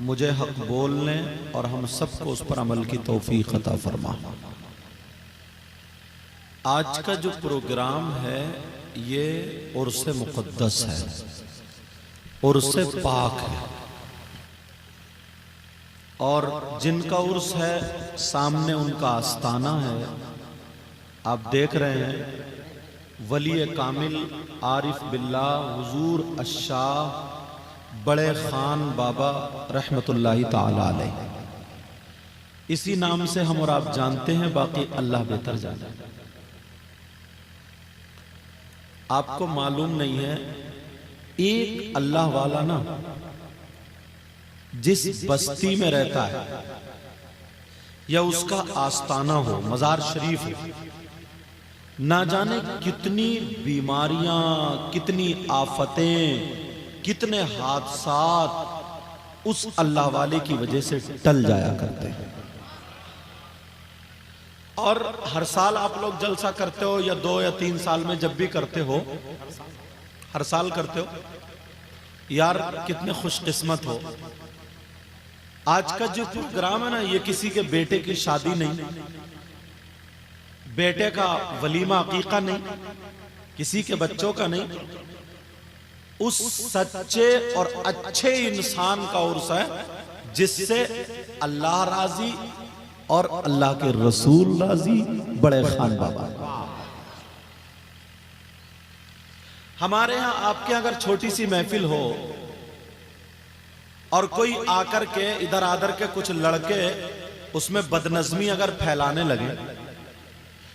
मुझे हक बोलने और हम सबको उस पर अमल की तौफीक अता फरमा। आज का जो प्रोग्राम है ये उर्स मुक़द्दस है, उर्स पाक है, और जिनका उर्स है सामने उनका आस्ताना है। आप देख रहे हैं वली कामिल आरिफ बिल्लाह हुजूर अशाह बड़े खान बाबा रहमतुल्लाहि ताला अलैह, इसी नाम से हम और आप जानते हैं, बाकी अल्लाह बेहतर जाने। आपको मालूम नहीं है, एक अल्लाह वाला ना जिस बस्ती में रहता है या उसका आस्ताना हो, मजार शरीफ हो, ना जाने कितनी बीमारियां, कितनी आफतें, कितने हादसात उस अल्लाह वाले की वजह से टल जाया करते हैं। और हर साल आप लोग जलसा करते हो, या 2 या 3 साल में जब भी करते हो, हर साल करते हो यार, कितने खुशकिस्मत हो। आज का जो प्रोग्राम है ना, ये किसी के बेटे की शादी नहीं, बेटे का वलीमा अकीका नहीं, किसी के बच्चों का नहीं, उस सच्चे और अच्छे इंसान का उर्स है जिससे अल्लाह राजी और अल्लाह के रसूल राजी, बड़े खान बाबा। हमारे यहां आपके अगर छोटी सी महफिल हो और कोई आकर के इधर आधर के कुछ लड़के उसमें बदनज़मी अगर फैलाने लगे,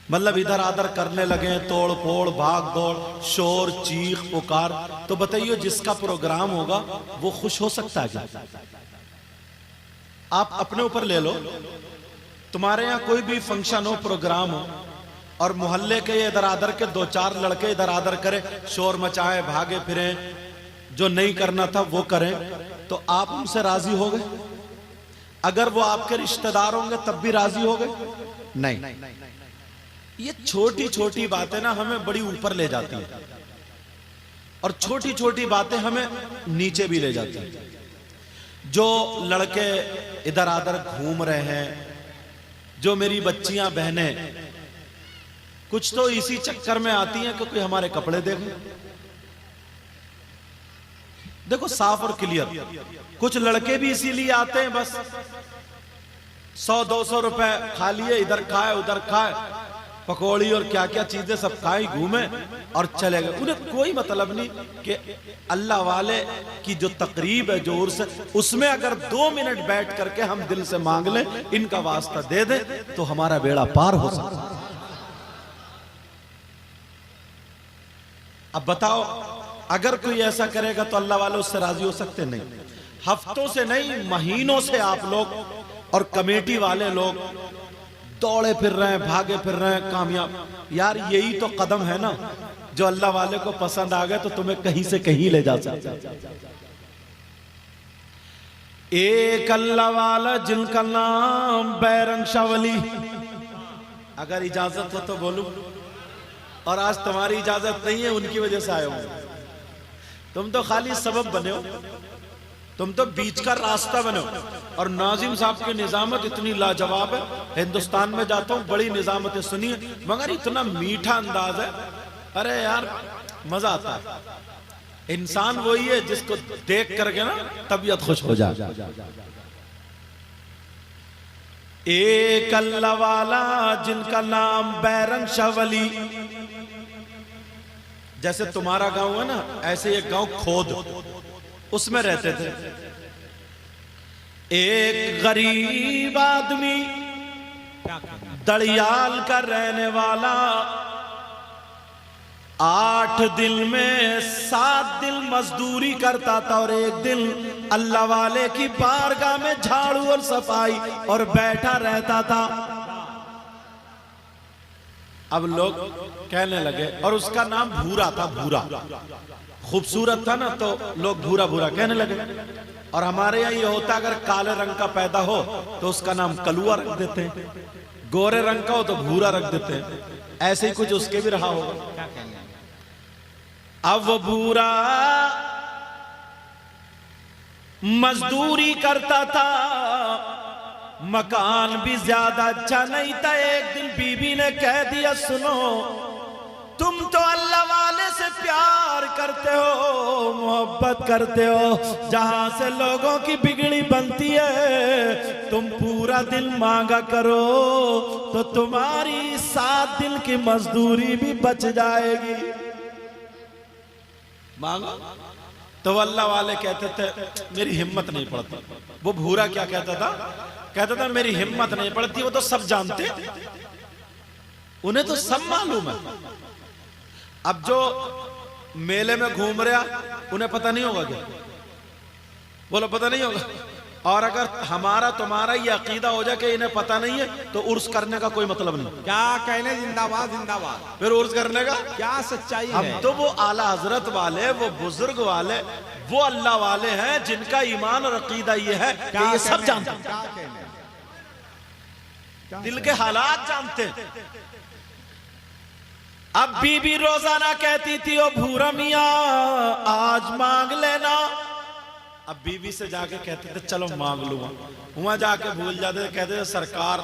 मतलब इधर आधर करने लगे, तोड़ फोड़, भाग दौड़, शोर, चीख पुकार, तो बताइए जिसका प्रोग्राम होगा वो खुश हो सकता है क्या? आप अपने ऊपर ले लो, तुम्हारे यहाँ कोई भी फंक्शन हो, प्रोग्राम हो, और मोहल्ले के इधर आधर के 2-4 लड़के इधर आधर करे, शोर मचाए, भागे फिरे, जो नहीं करना था वो करें, तो आप उनसे राजी हो गए? अगर वो आपके रिश्तेदार होंगे तब भी राजी हो गए? नहीं। ये छोटी छोटी बातें ना हमें बड़ी ऊपर ले जाती हैं, और छोटी छोटी बातें हमें नीचे भी ले जाती हैं। जो लड़के इधर आधर घूम रहे हैं, जो मेरी बच्चियां बहनें कुछ तो इसी चक्कर में आती हैं कि कोई हमारे कपड़े देखो साफ और क्लियर। कुछ लड़के भी इसीलिए आते हैं, बस 100-200 रुपए खा लिए, इधर खाए उधर खाए, पकौड़ी और क्या क्या चीजें सब खाई, घूमे और चले गए। उन्हें कोई मतलब नहीं कि अल्लाह वाले की जो तकरीब है, जो उर्स है, उसमें अगर 2 मिनट बैठ करके हम दिल से मांग लें, इनका वास्ता दे दें, तो हमारा बेड़ा पार हो सकता है। अब बताओ, अगर कोई ऐसा करेगा तो अल्लाह वाले उससे राजी हो सकते? नहीं। हफ्तों से नहीं, महीनों से आप लोग और कमेटी वाले लोग दौड़े फिर रहे हैं, भागे फिर रहे हैं, कामयाब। यार यही तो कदम है ना, जो अल्लाह वाले को पसंद आ गए तो तुम्हें कहीं से कहीं ले जा सकते। एक अल्लाह वाला जिनका नाम बैरंग शावली, अगर इजाजत हो तो बोलूं, और आज तुम्हारी इजाजत नहीं है, उनकी वजह से आए हो। तुम तो खाली सबब बने हो, तुम तो बीच का रास्ता बनो। और नाजिम साहब की निजामत इतनी लाजवाब है, हिंदुस्तान में जाता हूँ बड़ी निजामतें सुनी है, मगर इतना मीठा अंदाज है, अरे यार मजा आता है। इंसान वही है जिसको देख करके ना तबीयत खुश हो जाए। एक अल्लाह वाला जिनका नाम बैरंग शावली, जैसे तुम्हारा गांव है ना, ऐसे एक गांव खोद, उसमें रहते थे। एक गरीब आदमी, दड़ियाल का रहने वाला, 8 दिन में 7 दिन मजदूरी करता था, और एक दिन अल्लाह वाले की बारगाह में झाड़ू और सफाई और बैठा रहता था। अब लोग कहने लगे, और उसका नाम भूरा था, भूरा, खूबसूरत था ना, तो लोग भूरा भूरा कहने लगे। और हमारे यहाँ ये होता, अगर काले रंग का पैदा हो तो उसका नाम कलुआ रख देते हैं, गोरे रंग का हो तो भूरा रख देते हैं। ऐसे ही कुछ उसके भी रहा होगा। अब वो भूरा मजदूरी करता था, मकान भी ज्यादा अच्छा नहीं था। एक दिन बीबी ने कह दिया, सुनो तुम तो अल्लाह वाले से प्यार करते हो, मोहब्बत करते हो, जहां से लोगों की बिगड़ी बनती है, तुम पूरा दिन मांगा करो तो तुम्हारी 7 दिन की मजदूरी भी बच जाएगी। मांगो तो अल्लाह वाले कहते थे मेरी हिम्मत नहीं पड़ती। वो भूरा क्या कहता था? कहता था मेरी हिम्मत नहीं पड़ती। वो तो सब जानते, उन्हें तो सब मालूम है। अब जो मेले में घूम रहा उन्हें पता नहीं होगा क्या? बोलो पता नहीं होगा। और अगर हमारा तुम्हारा ये अकीदा हो जाए कि इन्हें पता नहीं है तो उर्स करने का कोई मतलब नहीं। क्या कहने, जिंदाबाद जिंदाबाद। फिर उर्स करने का क्या सच्चाई हम है? तो वो आला हजरत वाले, वो बुजुर्ग वाले, वो अल्लाह वाले हैं जिनका ईमान और अकीदा ये है कि ये सब जानते हैं, क्या कहने? दिल के हालात जानते हैं। अब बीबी रोजाना कहती थी ओ भूरा मियां आज मांग लेना। अब बीबी से जाके कहते थे चलो मांग लूंगा। वहां जाके भूल जाते थे, कहते थे सरकार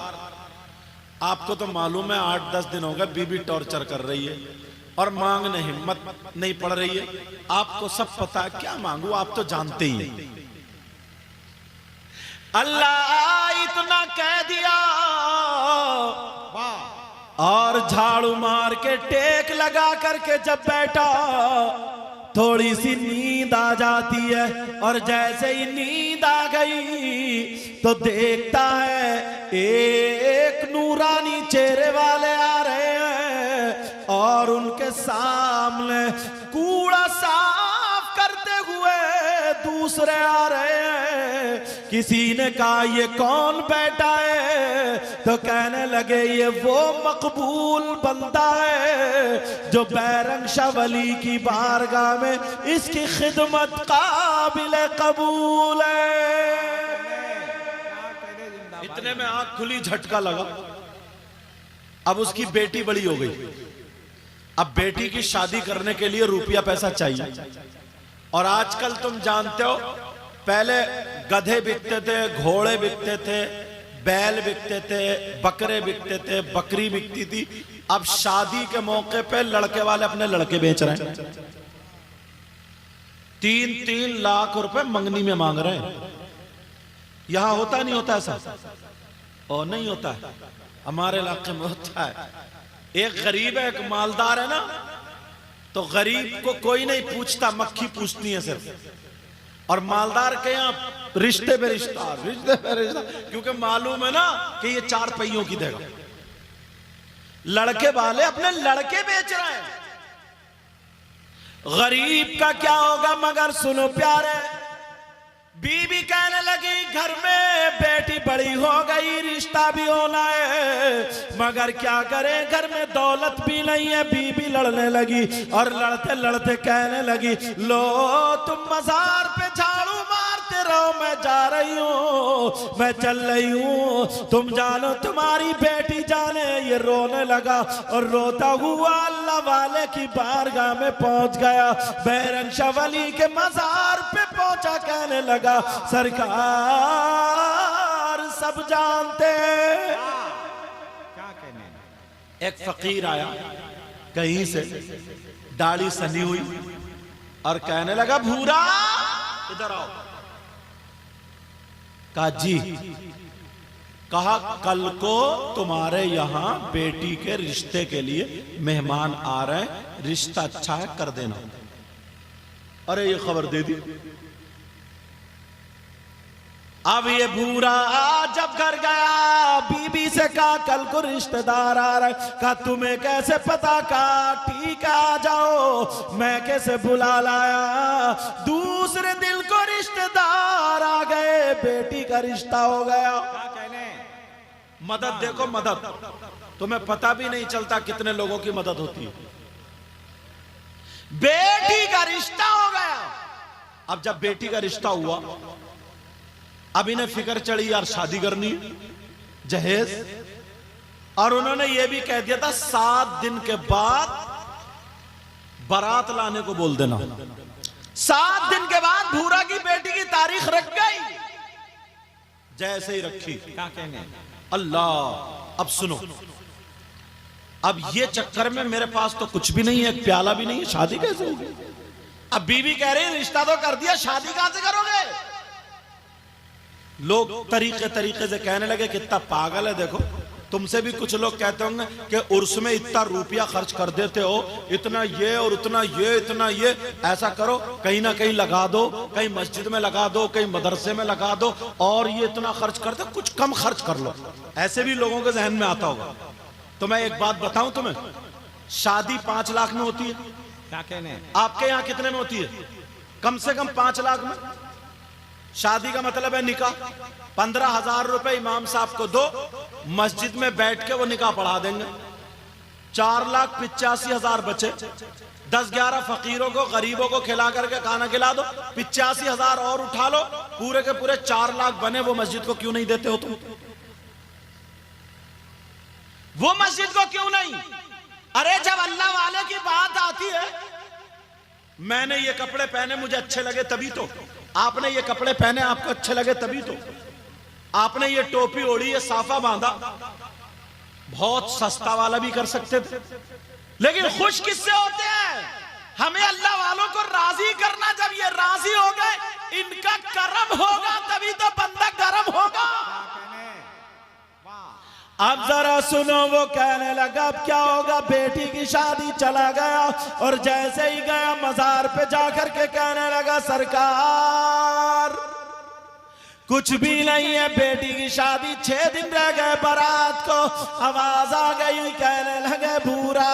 आपको तो मालूम है 8-10 दिन हो गए बीबी टॉर्चर कर रही है और मांगने हिम्मत नहीं पड़ रही है। आपको सब पता है, क्या मांगू, आप तो जानते ही हैं। अल्लाह इतना कह दिया और झाड़ू मार के टेक लगा करके जब बैठा थोड़ी सी नींद आ जाती है। और जैसे ही नींद आ गई तो देखता है एक नूरानी चेहरे वाले आ रहे हैं और उनके सामने कूड़ा साफ करते हुए दूसरे आ रहे हैं। किसी ने कहा ये कौन बैठा है? तो कहने लगे ये वो मकबूल बंदा है जो बैरंग शाह वली की बारगाह में इसकी खिदमत काबिल कबूल है। इतने में आंख खुली, झटका लगा। अब उसकी बेटी बड़ी हो गई। अब बेटी की शादी करने के लिए रुपया पैसा चाहिए। और आजकल तुम जानते हो पहले गधे बिकते थे, घोड़े बिकते थे, बैल बिकते थे, बकरे बिकते थे, बकरी बिकती थी। अब शादी के मौके पे लड़के वाले अपने लड़के बेच रहे हैं। 3-3 लाख रुपए मंगनी में मांग रहे हैं। यहां होता नहीं होता ऐसा? और नहीं होता है, हमारे इलाके में होता है। एक गरीब है, एक मालदार है ना, तो गरीब को कोई नहीं पूछता, मक्खी पूछती है सिर्फ। और मालदार के यहाँ रिश्ते पे रिश्ता, रिश्ते पे रिश्ता, क्योंकि मालूम है ना कि ये 4 पहियों की देगा। लड़के वाले अपने लड़के बेच रहे हैं। गरीब का क्या होगा? मगर सुनो प्यारे, बीबी कहने लगी घर में बेटी बड़ी हो गई, रिश्ता भी होना है, मगर क्या करें घर में दौलत भी नहीं है। बीबी लड़ने लगी और लड़ते लड़ते कहने लगी लो तुम मजार पे झाड़ू मारते रहो, मैं जा रही हूँ, मैं चल रही हूँ, तुम जानो तुम्हारी बेटी जाने। ये रोने लगा और रोता हुआ अल्लाह वाले की बारगाह में पहुंच गया। बैरंग शाह वली के मजार पे पहुंचा, कहने लगा सरकार सब जानते हैं। क्या कहने? एक फकीर आया कहीं से, दाढ़ी सनी हुई और कहने लगा भूरा इधर आओ। कहा जी। कहा कल को तुम्हारे यहां बेटी के रिश्ते के लिए मेहमान आ रहे हैं, रिश्ता अच्छा है कर देना। अरे ये खबर दे दी। अब ये भूरा जब घर गया बीबी से कहा कल को रिश्तेदार आ रहा है। कहा तुम्हें कैसे पता? कहा ठीक है आ जाओ, मैं कैसे बुला लाया। दूसरे दिन को रिश्तेदार आ गए, बेटी का रिश्ता हो गया। क्या कहने? मदद देखो, मदद तुम्हें पता भी नहीं चलता कितने लोगों की मदद होती है। बेटी का रिश्ता हो गया। अब जब बेटी का रिश्ता हुआ, अब इन्हें फिक्र चढ़ी यार शादी करनी जहेज। और उन्होंने यह भी कह दिया था 7 दिन के बाद बारात लाने को बोल देना। 7 दिन के बाद भूरा की बेटी की तारीख रख गई, जैसे ही रखी क्या कहने। अल्लाह। अब सुनो, अब ये चक्कर में मेरे पास तो कुछ भी नहीं है, एक प्याला भी नहीं है, शादी कैसे होगी। अब बीवी कह रही है रिश्ता तो कर दिया, शादी कहां से करोगे। लोग तरीके तरीके से कहने लगे कितना पागल है। देखो तुमसे भी कुछ लोग कहते होंगे कि उर्स में इतना रुपया खर्च कर देते हो, इतना ये और उतना ये, इतना ये, ऐसा करो कहीं ना कहीं लगा दो, कहीं मस्जिद में लगा दो, कहीं मदरसे में लगा दो, और ये इतना खर्च करते कुछ कम खर्च कर लो। ऐसे भी लोगों के जहन में आता होगा। तो मैं एक बात बताऊं तुम्हें, शादी 5 लाख में होती है। क्या कहने। आपके यहां कितने में होती है? कम से कम 5 लाख में। शादी का मतलब है निकाह। 15,000 रुपए इमाम साहब को दो, मस्जिद में बैठ के वो निकाह पढ़ा देंगे। 4,85,000 बचे। 10-11 फकीरों को, गरीबों को खिला करके खाना खिला दो, 85,000 और उठा लो, पूरे के पूरे 4 लाख बने। वो मस्जिद को क्यों नहीं देते हो तुम? वो मस्जिद को क्यों नहीं? अरे जब अल्लाह वाले की बात आती है, मैंने ये कपड़े पहने मुझे अच्छे लगे तभी तो, आपने ये कपड़े पहने आपको अच्छे लगे तभी तो, आपने ये टोपी ओढ़ी, ये साफा बांधा, बहुत सस्ता वाला भी कर सकते थे। लेकिन खुश किससे होते हैं? हमें अल्लाह वालों को राजी करना। जब ये राजी हो गए, इनका करम होगा तभी तो बंदा गरम होगा। अब जरा सुनो, वो कहने लगा अब क्या होगा। बेटी की शादी चला गया और जैसे ही गया मजार पे जाकर के कहने लगा सरकार कुछ भी नहीं है, बेटी की शादी 6 दिन रह गए बारात को। आवाज आ गई, कहने लगे भूरा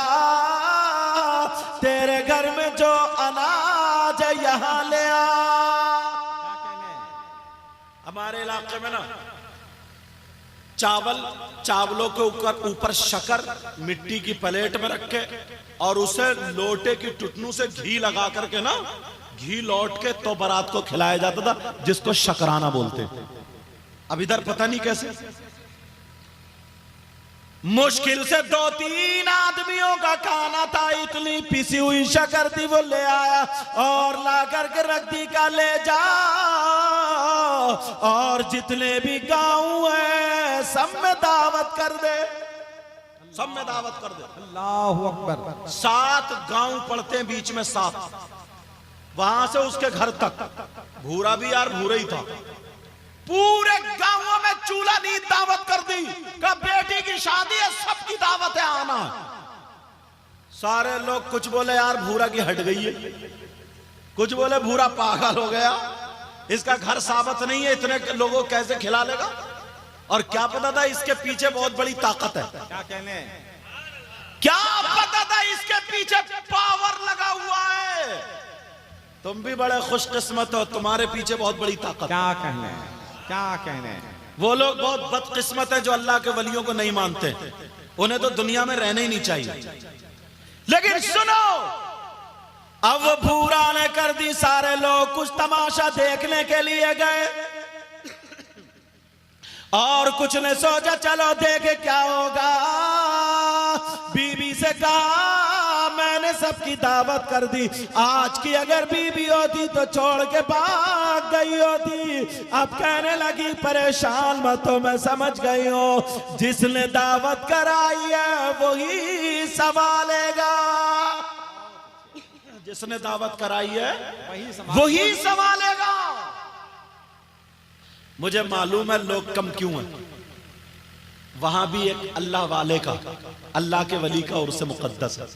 तेरे घर में जो अनाज है यहां ले आ। हमारे इलाके में ना चावलों के ऊपर शक्कर मिट्टी की प्लेट में रखे और उसे लोटे की टुटनू से घी लगा करके ना, घी लौट के तो बारात को खिलाया जाता था, जिसको शकराना बोलते। अब इधर पता नहीं कैसे मुश्किल से 2-3 आदमियों का खाना था, इतनी पिसी हुई शक्कर थी, वो ले आया और ला करके रख दी का ले जा, और जितने भी गांव है सब में दावत कर दे, सब में दावत कर दे। अल्लाहु अकबर। 7 गांव पड़ते हैं बीच में, 7, वहां से उसके घर तक। भूरा भी यार भूरा ही था। पूरे गांवों में चूल्हा नींद दावत कर दी कि बेटी की शादी है, सबकी दावत है, आना। सारे लोग कुछ बोले यार भूरा की हट गई है, कुछ बोले भूरा पागल हो गया, इसका घर साबत नहीं है, इतने लोगों को कैसे खिला लेगा। और क्या पता था इसके पीछे बहुत बड़ी ताकत है। क्या कहने। क्या पता था इसके पीछे पावर लगा हुआ है। तुम भी बड़े खुशकिस्मत हो, तुम्हारे पीछे बहुत बड़ी ताकत। क्या कहने, क्या कहने। वो लोग बहुत बदकिस्मत है जो अल्लाह के वलियों को नहीं मानते, उन्हें तो दुनिया में रहना ही नहीं चाहिए। लेकिन सुनो, अब भूरा ने कर दी, सारे लोग कुछ तमाशा देखने के लिए गए और कुछ ने सोचा चलो देखे क्या होगा। बीबी से कहा मैंने सबकी दावत कर दी, आज की अगर बीबी होती तो छोड़ के भाग गई होती। अब कहने लगी परेशान मत हो, मैं समझ गई हूं, जिसने दावत कराई है वही संभालेगा, जिसने दावत कराई है वही संभालेगा। मुझे मालूम है लोग कम क्यों हैं, वहां भी एक अल्लाह वाले का, अल्लाह के वली का उर्स मुकद्दस है।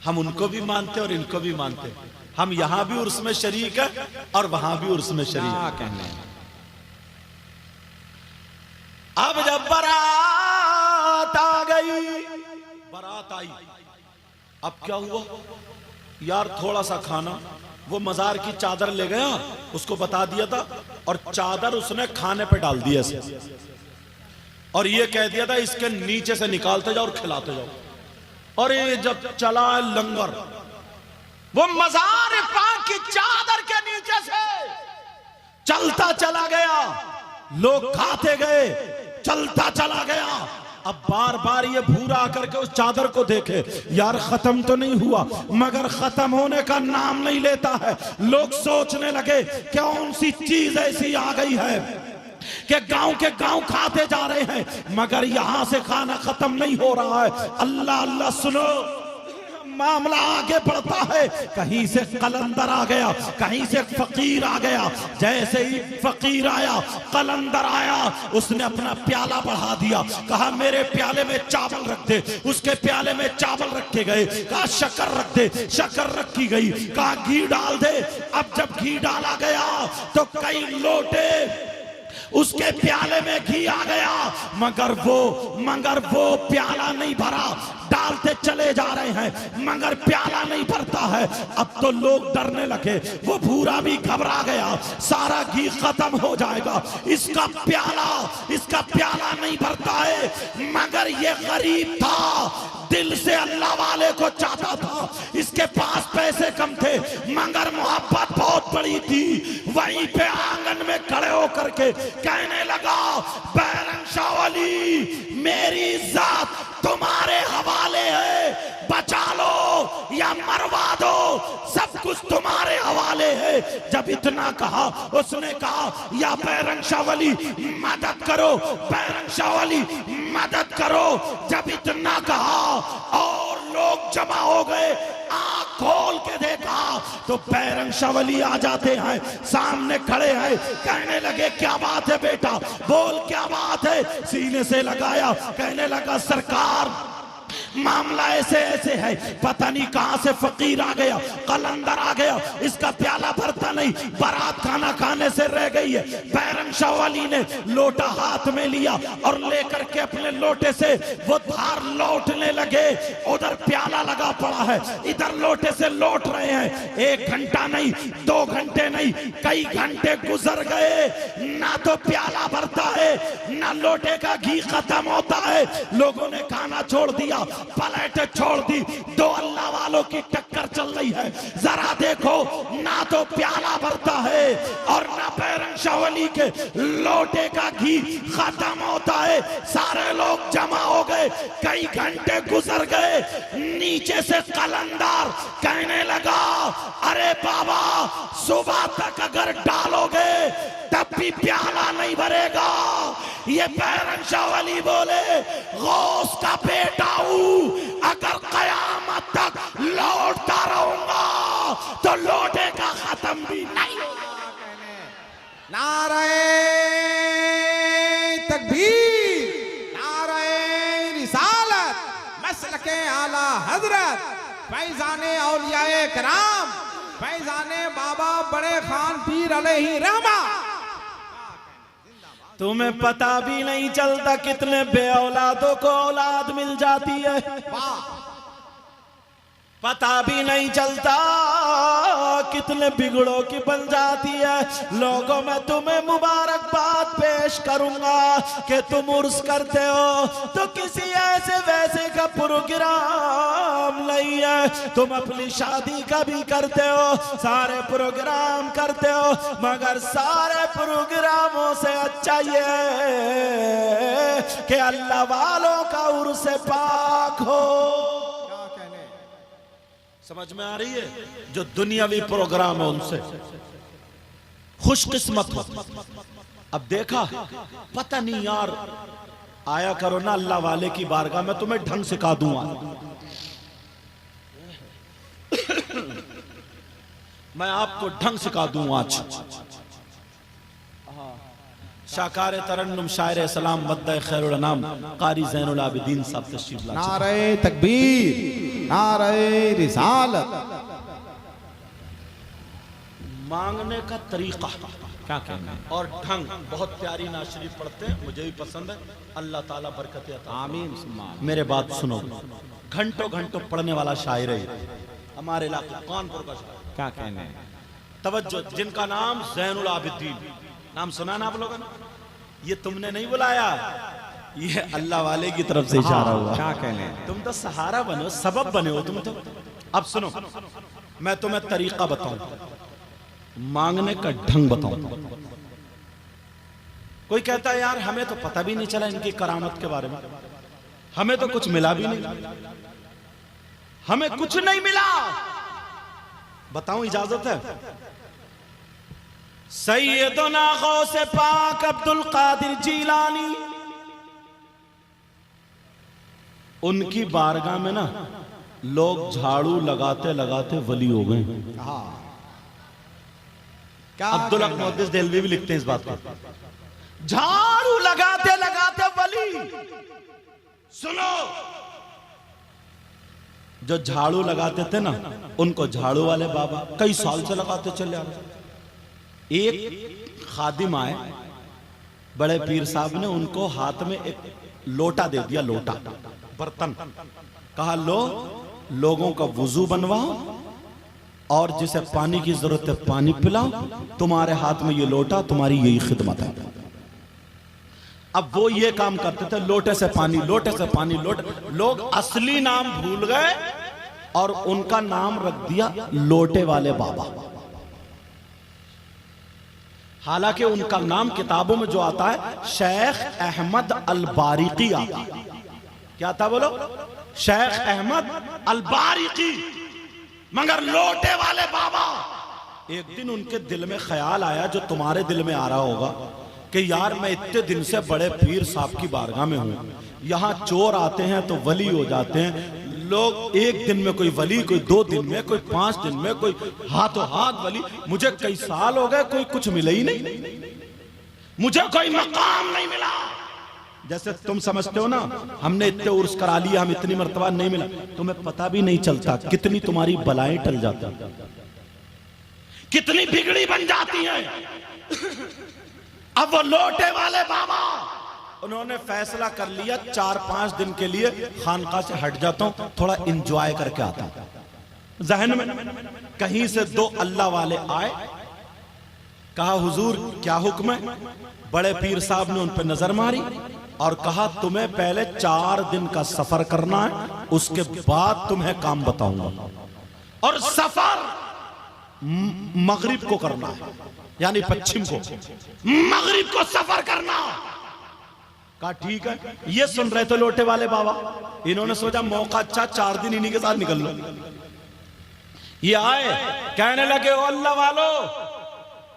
हम उनको भी मानते और इनको भी मानते। हम यहां भी उर्स में शरीक है और वहां भी उर्स में शरीक है। अब जब बारात आ गई, बारात आई, अब क्या हुआ यार, थोड़ा सा खाना, वो मजार की चादर ले गया, उसको बता दिया था, और चादर उसने खाने पे डाल दिया और ये कह दिया था इसके नीचे से निकालते जाओ और खिलाते जाओ। और ये जब चला लंगर, वो मजार पाक की चादर के नीचे से चलता चला गया, लोग खाते गए, चलता चला गया, अब बार बार ये भूरा आकर के उस चादर को देखे, यार खत्म तो नहीं हुआ, मगर खत्म होने का नाम नहीं लेता है। लोग सोचने लगे कौन सी चीज ऐसी आ गई है कि गांव के गांव खाते जा रहे हैं, मगर यहां से खाना खत्म नहीं हो रहा है। अल्लाह अल्लाह सुनो, मामला आगे बढ़ता है। कहीं से कलंदर आ गया, कहीं से फकीर आ गया। जैसे ही फकीर आया, कलंदर आया, उसने अपना प्याला बढ़ा दिया, कहा मेरे प्याले में चावल रख दे। उसके प्याले में चावल रखे गए, कहा शक्कर रख दे, शक्कर रखी गई, कहा घी डाल दे। अब जब घी डाला गया तो कई लोटे उसके प्याले में घी आ गया, मगर वो प्याला नहीं भरा। डालते चले जा रहे हैं मगर प्याला नहीं भरता है। अब तो लोग डरने लगे, वो भूरा भी घबरा गया, सारा घी खत्म हो जाएगा, इसका प्याला नहीं भरता है। मगर ये गरीब था, दिल से अल्लाह वाले को चाहता था। इसके पास पैसे कम थे मगर मोहब्बत बहुत बड़ी थी। वहीं पे आंगन में खड़े होकर के कहने लगा, बैरंग शाह वली, मेरी इज्जत तुम्हारे हवाले है, बचा लो या मरवा दो, सब कुछ तुम्हारे हवाले है। जब इतना कहा, उसने कहा या बैरंग शाह वली मदद करो, बैरंग शाह वली मदद करो। जब इतना कहा और लोग जमा हो गए, आंख खोल के देखा तो बैरंग शाह वली आ जाते हैं, सामने खड़े हैं, कहने लगे क्या बात है बेटा, बोल क्या बात है। सीने से लगाया, कहने लगा सरकार मामला ऐसे ऐसे है, पता नहीं कहां से फकीर आ गया, कलंदर आ गया, इसका प्याला भरता नहीं, बारात खाना खाने से रह गई है। बैरंग शाह वली ने लोटा हाथ में लिया और लेकर के अपने लोटे से वो धार लौटने लगे। उधर प्याला लगा पड़ा है, इधर लोटे से लौट रहे हैं। 1 घंटा नहीं, 2 घंटे नहीं, कई घंटे गुजर गए, ना तो प्याला भरता है, ना लोटे का घी खत्म होता है। लोगों ने खाना छोड़ दिया, प्लेट छोड़ दी। 2 अल्लाह वालों की टक्कर चल रही है, जरा देखो, ना तो प्याला भरता है और ना बैरंग शाह वली के लोटे का घी खत्म होता है। सारे लोग जमा हो गए, कई घंटे गुजर गए। नीचे से कलंदर कहने लगा, अरे बाबा, सुबह तक अगर डालोगे तब भी प्याला नहीं भरेगा। ये बैरंग शाह वली बोले, गौस का बेटा हूं, अगर कयामत तक लौटता रहूंगा तो लोटे का खत्म भी नहीं होगा। नारे तकबीर, नारे रिसालत, मसलके आला हजरत, फैजाने औलियाए कराम, फैजाने बाबा बड़े खान पीर अलैहि रहमा। तुम्हें पता भी नहीं चलता कितने बे औलादों को औलाद मिल जाती है, पता भी नहीं चलता कितने बिगड़ों की बन जाती है। लोगों में तुम्हें मुबारकबाद पेश करूंगा कि तुम उर्स करते हो तो किसी ऐसे वैसे का प्रोग्राम नहीं है, तुम अपनी शादी का भी करते हो, सारे प्रोग्राम करते हो, मगर सारे प्रोग्रामों से अच्छा ये है कि अल्लाह वालों का उर्स पाक हो। समझ में आ रही है? जो दुनियावी प्रोग्राम है उनसे खुशकिस्मत हो। अब देखा, पता नहीं यार, आया करो ना अल्लाह वाले की बारगाह में, तुम्हें ढंग सिखा दूंगा। मैं आपको ढंग सिखा दूंगा आज। शाकार तरन्नुम शायर सलाम मद्दा खैरुल अनाम कारी ज़ैनुल आबिदीन साहब तशरीफ लाए। नारे तकबीर, नारे रिसालत। मांगने का तरीका क्या कहना है और ढंग बहुत प्यारी नात शरीफ पढ़ते हैं, मुझे भी पसंद है। अल्लाह ताला बरकत अता फरमाए। आमीन। मेरे बात सुनो, घंटों घंटों पढ़ने वाला शायर है हमारे इलाके कानपुर का शायर। क्या कहना है? तवज्जो, जिनका नाम ज़ैनुल आबिदीन, नाम सुना ना आप लोगों ने? ये तुमने नहीं बुलाया, ये अल्लाह वाले की तरफ से इशारा हुआ। क्या कहना है? तुम तो सहारा बनो, सबब बने हो तुम तो। अब सुनो, मैं तुम्हें तरीका बताऊं, मांगने का ढंग बताऊं। कोई कहता है यार हमें तो पता भी नहीं चला इनकी करामत के बारे में, हमें तो कुछ मिला भी नहीं, हमें कुछ नहीं मिला। बताऊं इजाजत है? सैयदना गौसे पाक अब्दुल कादिर जीलानी, उनकी बारगाह में ना लोग झाड़ू लगाते लगाते वली हो गए। क्या अब्दुल हक मुहद्दिस देलवी भी लिखते हैं इस बात को, झाड़ू लगाते लगाते वली। सुनो, जो झाड़ू लगाते थे ना उनको झाड़ू वाले बाबा कई साल से लगाते चले आ रहे। एक खादिम आए, बड़े पीर साहब ने उनको हाथ में एक लोटा दे दिया, लोटा बर्तन, कहा लो लोगों का वुजू बनवाओ और जिसे पानी की जरूरत है पानी पिलाओ, तुम्हारे हाथ में ये लोटा, तुम्हारी यही खिदमत है। अब वो ये काम करते थे, लोटे से पानी, लोटे से पानी, लोटे। लोग असली नाम भूल गए और उनका नाम रख दिया लोटे वाले बाबा। हालांकि उनका नाम किताबों में जो आता है शेख अहमद अल बारिकी आता है। क्या था बोलो? शेख अहमद अल बारिकी। मगर लोटे वाले बाबा, एक दिन उनके दिल में ख्याल आया जो तुम्हारे दिल में आ रहा होगा कि यार मैं इतने दिन से बड़े पीर साहब की बारगाह में हूं, यहां चोर आते हैं तो वली हो जाते हैं लोग, एक दिन में कोई वली, कोई 2 दिन में, कोई 5 दिन में, कोई हाथों हाथ वली। मुझे कई साल हो गए कोई कुछ मिला ही नहीं, मुझे कोई मकाम नहीं मिला। जैसे तुम समझते हो ना हमने इतने उर्स करा लिया, हम इतनी मर्तबा नहीं मिला, तुम्हें पता भी नहीं चलता कितनी तुम्हारी बलाएं टल जाती, कितनी बिगड़ी बन जाती है। अब वो लोटे वाले बाबा, उन्होंने फैसला कर लिया 4-5 दिन के लिए खानका से हट जाता हूं, थोड़ा इंजॉय करके आता हूं। जहन में कहीं से 2 अल्लाह वाले आए, कहा हुजूर क्या हुक्म है? बड़े पीर साहब ने उन पर नजर मारी और कहा तुम्हें पहले 4 दिन का सफर करना है, उसके बाद तुम्हें काम बताऊंगा। और सफर मगरिब को करना है, यानी पश्चिम को, मगरिब को सफर करना। कहा ठीक है। ये सुन रहे थे लोटे वाले बाबा, इन्होंने सोचा मौका अच्छा, 4 दिन इन्हीं के साथ निकल लो। ये आए, कहने लगे ओ अल्लाह वालो,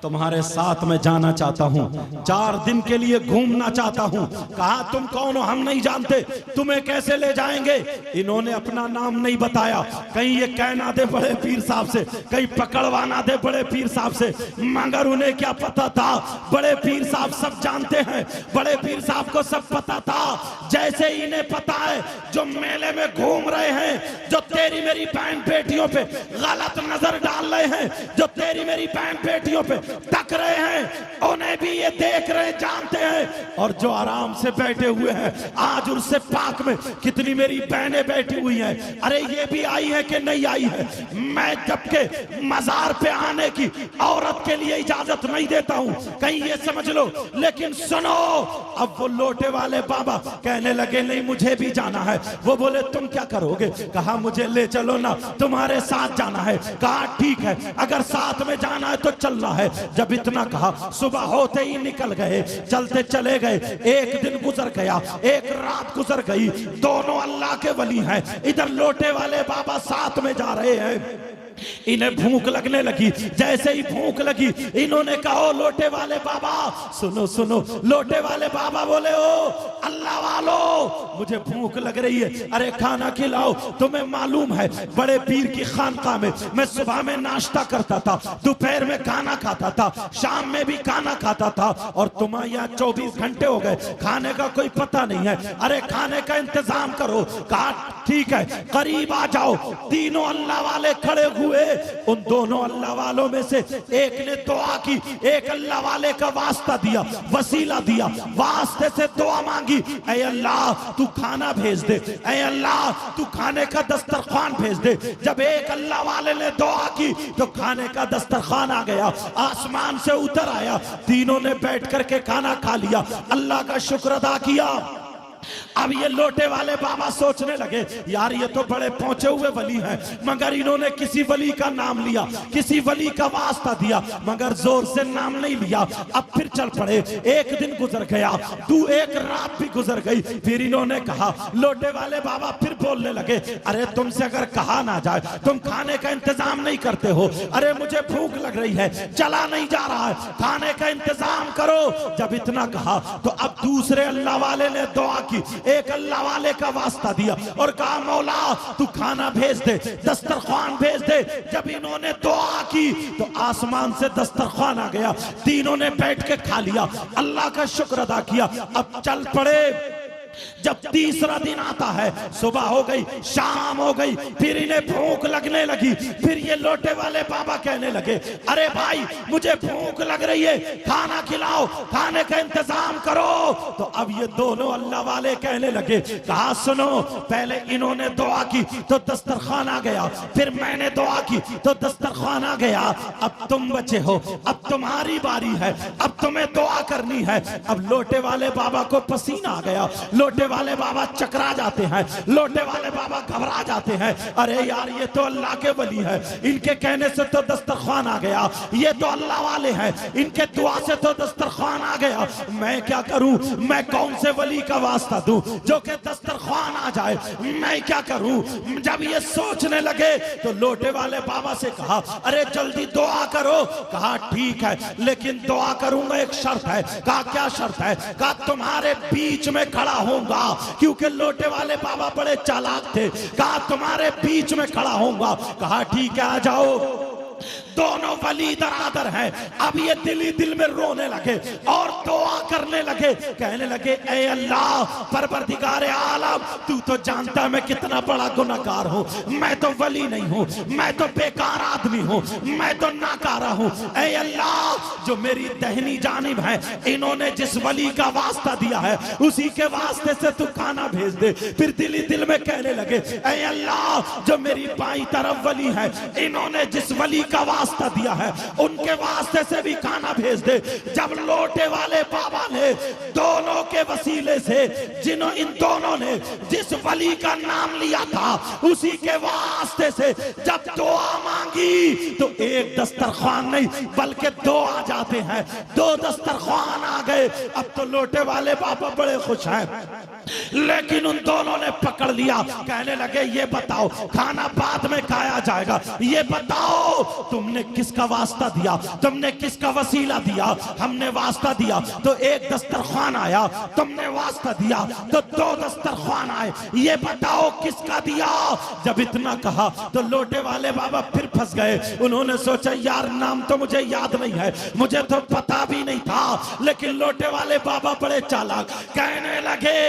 तुम्हारे साथ में जाना चाहता हूं, 4 दिन के लिए घूमना चाहता हूं। कहा तुम कौन हो? हम नहीं जानते, तुम्हें कैसे ले जाएंगे? इन्होंने अपना नाम नहीं बताया, कहीं ये कहना दे बड़े पीर साहब से, कहीं पकड़वाना दे बड़े पीर साहब से। मगर उन्हें क्या पता था, बड़े पीर साहब सब जानते हैं, बड़े पीर साहब को सब पता था। जैसे इन्हें पता है जो मेले में घूम रहे हैं, जो तेरी मेरी बहन बेटियों पे गलत नजर डाल रहे हैं, जो तेरी मेरी बहन बेटियों पे तक रहे हैं, उन्हें भी ये देख रहे, जानते हैं। और जो आराम से बैठे हुए हैं, आज उर्से पाक में कितनी मेरी बहनें बैठी हुई हैं, अरे ये भी आई है कि नहीं आई है? मैं जबकि मजार पे आने की औरत के लिए इजाजत नहीं देता हूं, कहीं ये समझ लो। लेकिन सुनो, अब वो लोटे वाले बाबा कहने लगे नहीं मुझे भी जाना है। वो बोले तुम क्या करोगे? कहा मुझे ले चलो ना, तुम्हारे साथ जाना है। कहा ठीक है, अगर साथ में जाना है तो चलना है। जब इतना कहा, सुबह होते ही निकल गए, चलते चले गए। एक दिन गुजर गया, एक रात गुजर गई, दोनों अल्लाह के वली हैं। इधर लोटे वाले बाबा साथ में जा रहे हैं। इन्हें भूख लगने लगी, जैसे ही भूख लगी इन्होंने कहा ओ लोटे वाले बाबा सुनो सुनो। लोटे वाले बाबा बोले ओ अल्लाह वालो, मुझे भूख लग रही है, अरे खाना खिलाओ। तुम्हें मालूम है बड़े पीर की खानका में मैं सुबह में नाश्ता करता था, दोपहर में खाना खाता था, शाम में भी खाना खाता था, और तुम्हारे यहाँ 24 घंटे हो गए, खाने का कोई पता नहीं है। अरे खाने का इंतजाम करो। कहा ठीक है, करीब आ जाओ। तीनों अल्लाह वाले खड़े हुए। उन दोनों अल्लाह वालों में से एक ने दुआ की, एक अल्लाह वाले का वास्ता दिया, वसीला दिया, वास्ते से दुआ मांगी, ऐ अल्लाह तू खाना भेज दे, ऐ अल्लाह तू खाने का दस्तरखान भेज दे। जब एक अल्लाह वाले ने दुआ की तो खाने का दस्तरखान आ गया, आसमान से उतर आया। तीनों ने बैठ करके खाना खा लिया, अल्लाह का शुक्र अदा किया। अब ये लोटे वाले बाबा सोचने लगे यार ये तो बड़े पहुंचे हुए वली हैं, मगर इन्होंने किसी वली का नाम लिया, किसी वली का वास्ता दिया, मगर जोर से नाम नहीं लिया। अब फिर चल पड़े। एक दिन गुजर गया, एक रात भी गुजर गई। फिर इन्होंने कहा, लोटे वाले बाबा फिर बोलने लगे, अरे तुमसे अगर कहा ना जाए, तुम खाने का इंतजाम नहीं करते हो। अरे मुझे भूख लग रही है, चला नहीं जा रहा है, खाने का इंतजाम करो। जब इतना कहा तो अब दूसरे अल्लाह वाले ने दुआ की, एक अल्लाह वाले का वास्ता दिया और कहा मौला तू खाना भेज दे, दस्तरखान भेज दे। जब इन्होंने दुआ की तो आसमान से दस्तरखान आ गया, तीनों ने बैठ के खा लिया, अल्लाह का शुक्र अदा किया। अब चल पड़े। जब तीसरा दिन आता है, सुबह हो गई, शाम हो गई, फिर इन्हें भूख लगने लगी। फिर ये लोटे वाले बाबा कहने लगे, अरे भाई मुझे भूख लग रही है, खाना खिलाओ, खाने का इंतजाम करो। तो अब ये दोनों अल्लाह वाले कहने लगे, कहा सुनो, पहले इन्होंने दुआ की तो दस्तरखान आ गया, फिर मैंने दुआ की तो दस्तरखान आ गया। अब तुम बचे हो, अब तुम्हारी बारी है, अब तुम्हें दुआ करनी है। अब लोटे वाले बाबा को पसीना आ गया, लोटे वाले बाबा चकरा जाते हैं, लोटे वाले बाबा घबरा जाते हैं। अरे यार ये तो अल्लाह के वली है, इनके कहने से तो दस्तरखान आ गया, ये तो अल्लाह वाले हैं, इनके दुआ से तो दस्तरखान आ गया। मैं क्या करूं, मैं कौन से वली का वास्ता दूं जो कि दस्तरखान आ जाए, मैं क्या करूं। जब ये सोचने लगे तो लोटे वाले बाबा से कहा, अरे जल्दी दुआ करो। कहा ठीक है, लेकिन दुआ करूंगा, एक शर्त है। कहा क्या शर्त है। कहा तुम्हारे बीच में खड़ा होऊंगा, क्योंकि लोटे वाले बाबा बड़े चालाक थे। कहा तुम्हारे बीच में खड़ा होऊंगा। कहा ठीक है, आ जाओ। दोनों वली दरादर हैं। अब ये दिल ही दिल में रोने लगे और दुआ करने लगे, कहने लगे ऐ अल्लाह परवरदिगारे आलम, तू तो जानता है मैं कितना बड़ा गुनहगार हूँ, मैं तो वली नहीं हूँ, मैं तो बेकार आदमी हूँ, मैं तो नाकारा हूँ। ऐ अल्लाह जो मेरी दहनी जानिब है, इन्होंने जिस वली का वास्ता दिया है उसी के वास्ते से तू खाना भेज दे। फिर दिल ही दिल में कहने लगे, ऐ अल्लाह जो मेरी बाईं तरफ वली है, इन्होंने जिस वली का वास्ता दिया है उनके वास्ते से भी खाना भेज दे। जब लोटे वाले बाबा ने दोनों के वसीले से, इन दोनों ने जिस वली का नाम लिया था उसी के वास्ते से जब दुआ मांगी तो एक दस्तरखान नहीं बल्कि दो आ जाते हैं, दो दस्तरखान आ गए। अब तो लोटे वाले बाबा बड़े खुश हैं, लेकिन उन दोनों ने पकड़ लिया, कहने लगे ये बताओ, खाना बाद में खाया जाएगा, ये बताओ तुमने किसका वास्ता दिया, तुमने किसका वसीला दिया। हमने वास्ता दिया तो एक दस्तरखान आया, तुमने वास्ता दिया तो दो दस्तरखान आए, ये बताओ किसका दिया। जब इतना कहा तो लोटे वाले बाबा फिर फंस गए। उन्होंने सोचा यार नाम तो मुझे याद नहीं है, मुझे तो पता भी नहीं था। लेकिन लोटे वाले बाबा बड़े चालाक, कहने लगे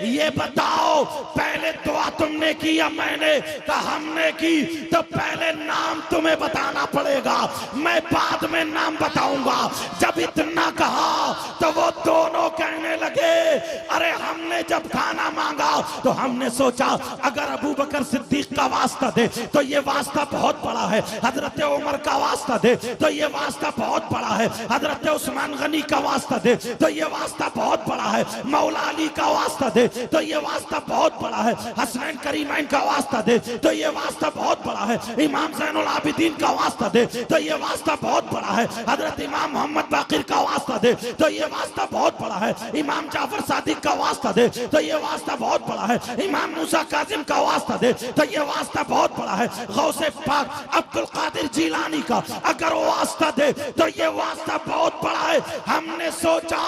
ये बताओ पहले दुआ तुमने की या मैंने। कहा हमने की। तो पहले नाम तुम्हें बताना पड़ेगा, मैं बाद में नाम बताऊंगा। जब इतना कहा तो वो दोनों कहने लगे अरे हमने जब खाना मांगा तो हमने सोचा अगर अबू बकर सिद्दीक का वास्ता दे तो ये वास्ता बहुत बड़ा है, हजरत उमर का वास्ता दे तो ये वास्ता बहुत बड़ा है, हजरत उस्मान गनी का वास्ता दे तो ये वास्ता बहुत बड़ा है, मौला अली का वास्ता दे तो ये वास्ता बहुत बड़ा है, हसनैन करीमैन का वास्ता दे तो ये वास्ता बहुत बड़ा है, इमाम ज़ैनुल आबिदीन का वास्ता दे तो ये वास्ता बहुत बड़ा है, हजरत इमाम मोहम्मद बाकिर का वास्ता दे तो ये वास्ता बहुत बड़ा है, इमाम जाफर सादिक का वास्ता दे तो ये वास्ता बहुत बड़ा है, इमाम मूसा काजिम का वास्ता दे तो ये वास्ता बहुत बड़ा है, गौसे पाक अब्दुल कादिर जिलानी का अगर वास्ता दे तो ये वास्ता बहुत बड़ा है। हमने सोचा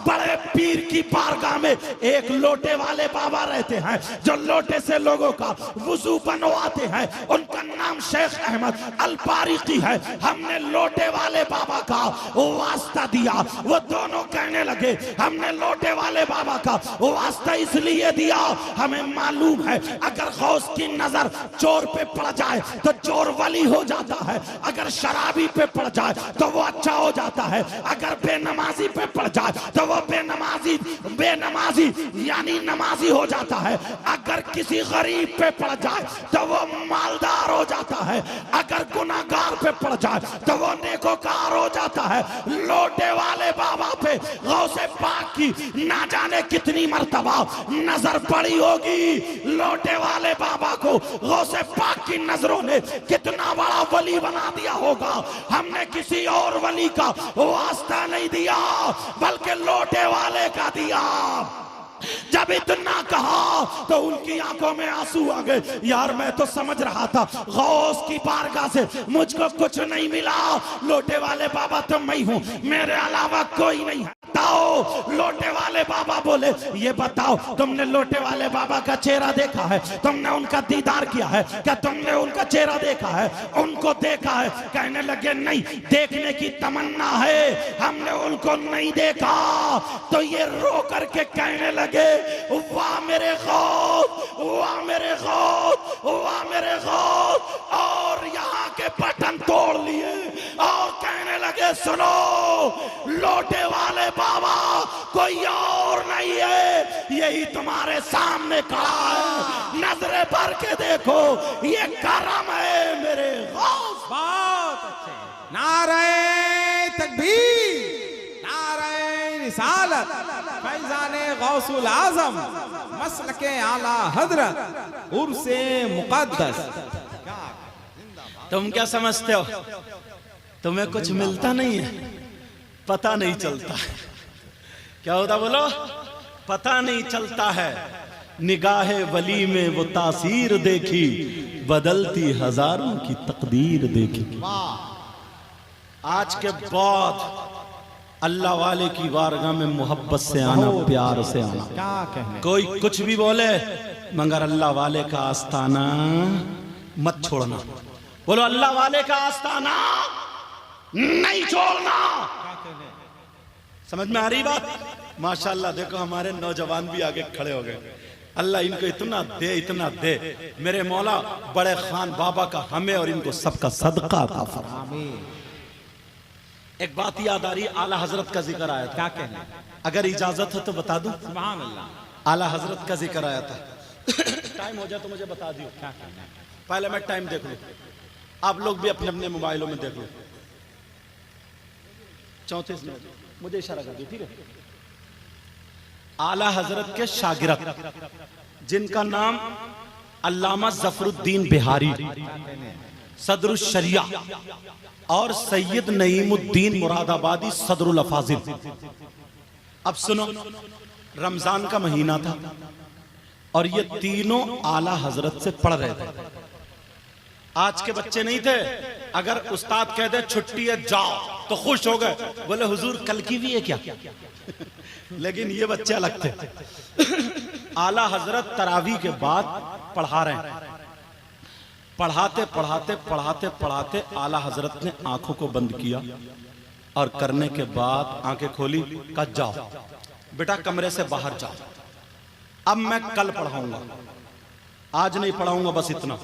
बड़े पीर की बारगाह में एक लोटे वाले बाबा रहते हैं जो लोटे से लोगों का वुजू बनवाते हैं, उनका नाम शेख अहमद अल बारिकी है। हमने लोटे वाले बाबा का वास्ता दिया। वो दोनों कहने लगे हमने लोटे वाले बाबा का वास्ता इसलिए दिया, हमें मालूम है अगर गौस की नजर चोर पे पड़ जाए तो चोर वली हो जाता है, अगर शराबी पे पड़ जाए तो वो अच्छा हो जाता है, अगर बेनमाजी पे पड़ जाए तो वो बेनमाजी यानी नमाजी हो जाता है। अगर किसी गरीब पे पड़ जाए तो वो मालदार हो जाता है, अगर गुनाहगार पे पड़ जाए तो वो नेकोकार हो जाता है। लोटे वाले बाबा पे गौसे पाक की ना जाने कितनी मर्तबा नजर पड़ी होगी। लोटे वाले बाबा को गौसे पाक की नजरों ने कितना बड़ा वली बना दिया होगा। हमने किसी और वली का वास्ता नहीं दिया, बल्कि लोटे वाले का दिया। जब इतना कहा तो उनकी आंखों में आंसू आ गए। यार मैं तो समझ रहा था गौस की बारगाह से मुझको कुछ नहीं मिला। लोटे वाले बाबा तो मैं हूं, मेरे अलावा कोई नहीं। बताओ, लोटे वाले बाबा बोले, ये बताओ तुमने लोटे वाले बाबा का चेहरा देखा है? तुमने उनका दीदार किया है? क्या तुमने उनका चेहरा देखा है? उनको देखा है? कहने लगे नहीं, देखने की तमन्ना है, हमने उनको नहीं देखा। तो ये रो करके कहने लगे, वाह मेरे गौस, वाह मेरे गौस, वाह मेरे गौस। और यहाँ के बटन तोड़ लिए और कहने लगे, सुनो लोटे वाले बाबा कोई और नहीं है, यही तुम्हारे सामने खड़ा है। नजरें भर के देखो, ये करम है मेरे गौस। बहुत अच्छे। नारे तकबीर, नारे रिसालत, फैजाने गौसुल आजम, मसलके आला हजरत, उर्से मुकद्दस। तुम क्या समझते हो? तुम्हें कुछ मिलता नहीं है, पता नहीं चलता। क्या होता बोलो? पता नहीं चलता है। निगाहे वली में वो तासीर देखी, बदलती हजारों की तकदीर देखी। आज के बाद अल्लाह वाले की बारगाह में मोहब्बत से आना, प्यार से आना। क्या कहने, कोई कुछ भी बोले मगर अल्लाह वाले का आस्ताना मत छोड़ना। बोलो, अल्लाह वाले का आस्ताना नहीं छोड़ना। समझ में आ रही बात? माशाल्लाह, देखो हमारे नौजवान भी आगे खड़े हो गए। अल्लाह इनको इतना दे, इतना दे। मेरे मौला बड़े खान बाबा का हमें और इनको सबका सदका अता फरमा। एक बात याद आ रही, आला हजरत का जिक्र आया था। क्या कहने, अगर इजाजत हो तो बता दूं? सुभान अल्लाह। आला हजरत का जिक्र आया था। टाइम हो जाए तो मुझे बता दियो। क्या कहना, पहले मैं टाइम देख लूं, आप लोग भी अपने अपने मोबाइलों में देख लो। 34 मिनट, मुझे इशारा कर दियो, ठीक है? आला हजरत के शागिर्द जिनका नाम अल्लामा जफरुद्दीन बिहारी, सदरुल शरिया और सैयद नईमुद्दीन मुरादाबादी सदरुल अफाजिल। अब सुनो, रमजान का महीना था और ये तीनों आला हजरत से पढ़ रहे थे। आज के बच्चे नहीं थे, अगर उस्ताद कह दे छुट्टी है जाओ तो खुश हो गए, बोले हुजूर कल की भी है क्या? लेकिन ये बच्चे अलग थे। आला हजरत तरावी के बाद पढ़ा रहे हैं। पढ़ाते पढ़ाते पढ़ाते पढ़ाते आला हजरत ने आंखों को बंद किया और करने के बाद आंखें खोली, कहा जाओ बेटा कमरे से बाहर जाओ, अब मैं कल पढ़ाऊंगा, आज नहीं पढ़ाऊंगा, बस इतना।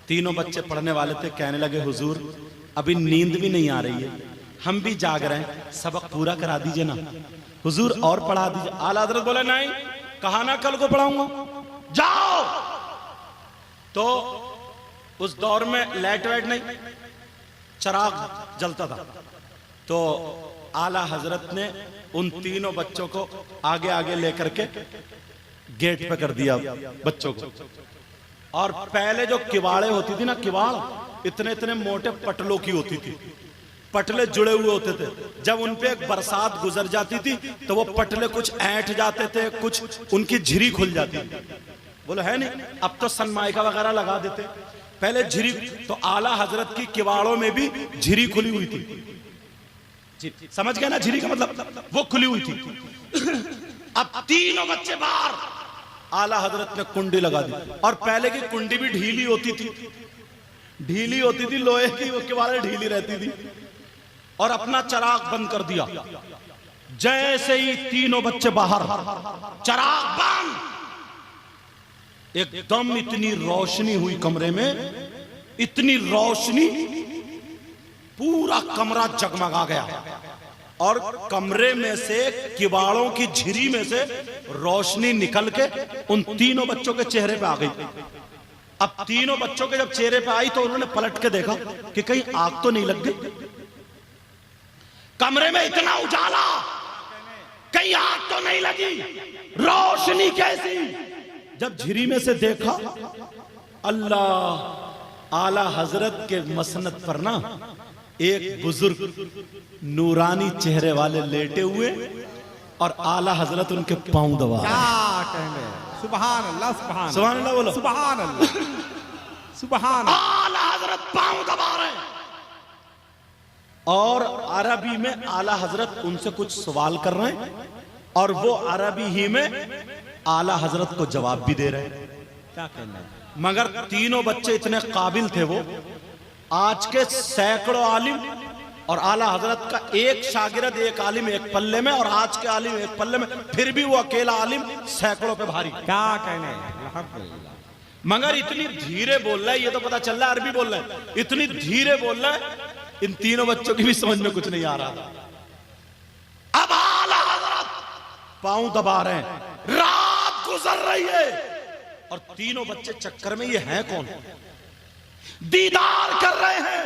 तीनों बच्चे पढ़ने वाले थे, कहने लगे हुजूर अभी नींद भी नहीं आ रही है, हम भी जाग रहे हैं, सबक पूरा करा दीजिए ना हुजूर और पढ़ा दीजिए। आला हजरत बोले नहीं, कहा ना कल को पढ़ाऊंगा, जाओ। तो उस दौर में लाइट वाइट नहीं, चराग जलता था। तो आला हजरत ने उन तीनों बच्चों को आगे आगे लेकर के गेट पे कर दिया बच्चों को। और पहले जो किवाड़े होती थी ना, किवाड़ इतने इतने मोटे पटलों की होती थी, पटले जुड़े हुए होते थे। जब उनपे एक बरसात गुजर जाती थी तो वो पटले कुछ ऐंठ जाते थे, कुछ उनकी झिरी खुल जाती थी। बोलो है नहीं, अब तो सनमाइका वगैरह लगा देते, पहले झिरी। तो आला हजरत की किवाड़ों में भी झिरी खुली हुई थी, समझ गए ना झिरी का मतलब, वो खुली हुई थी। अब तीनों बच्चे बाहर, आला हजरत ने कुंडी लगा दी। और पहले की कुंडी भी ढीली होती थी, ढीली होती थी, लोहे की वो किवाड़े ढीली रहती थी। और अपना चराग बंद कर दिया। जैसे ही तीनों बच्चे बाहर, चराग बंद, एकदम इतनी रोशनी हुई कमरे में, इतनी रोशनी, पूरा कमरा जगमगा गया। और कमरे में से किवाड़ों की झिरी में से रोशनी निकल के उन तीनों बच्चों के चेहरे पे आ गई। अब तीनों बच्चों के जब चेहरे पे आई तो उन्होंने पलट के देखा कि कहीं आग तो नहीं लग गई। कमरे में इतना उजाला, कहीं आग तो नहीं लगी, रोशनी कैसी। जब झिरी में से देखा, अल्लाह, आला हजरत के मसनद पर ना एक बुजुर्ग नूरानी चेहरे वाले लेटे हुए और आला हजरत उनके पांव दबा। क्या कहने, सुभान अल्लाह, सुभान सुभान अल्लाह बोलो, सुभान अल्लाह, सुभान। आला हजरत पांव दबा रहे हैं और अरबी में आला हजरत उनसे कुछ सवाल कर रहे हैं और वो अरबी ही में आला हजरत को जवाब भी दे रहे हैं। क्या कहना है? मगर तीनों बच्चे इतने काबिल थे, वो आज के सैकड़ों आलिम और आला हजरत का एक शागिर्द एक आलिम एक पल्ले में और आज के आलिम एक पल्ले में, फिर भी वो अकेला आलिम सैकड़ों पे भारी। क्या कहने, अल्हम्दुलिल्लाह। मगर इतनी धीरे बोल रहा है, ये तो पता चल रहा है अरबी बोल रहा है, इतनी धीरे बोल रहा है इन तीनों बच्चों की भी समझ में कुछ नहीं आ रहा था। अब आला हजरत पांव दबा रहे हैं, रात गुजर रही है और तीनों बच्चे चक्कर में, ये हैं कौन, दीदार कर रहे हैं,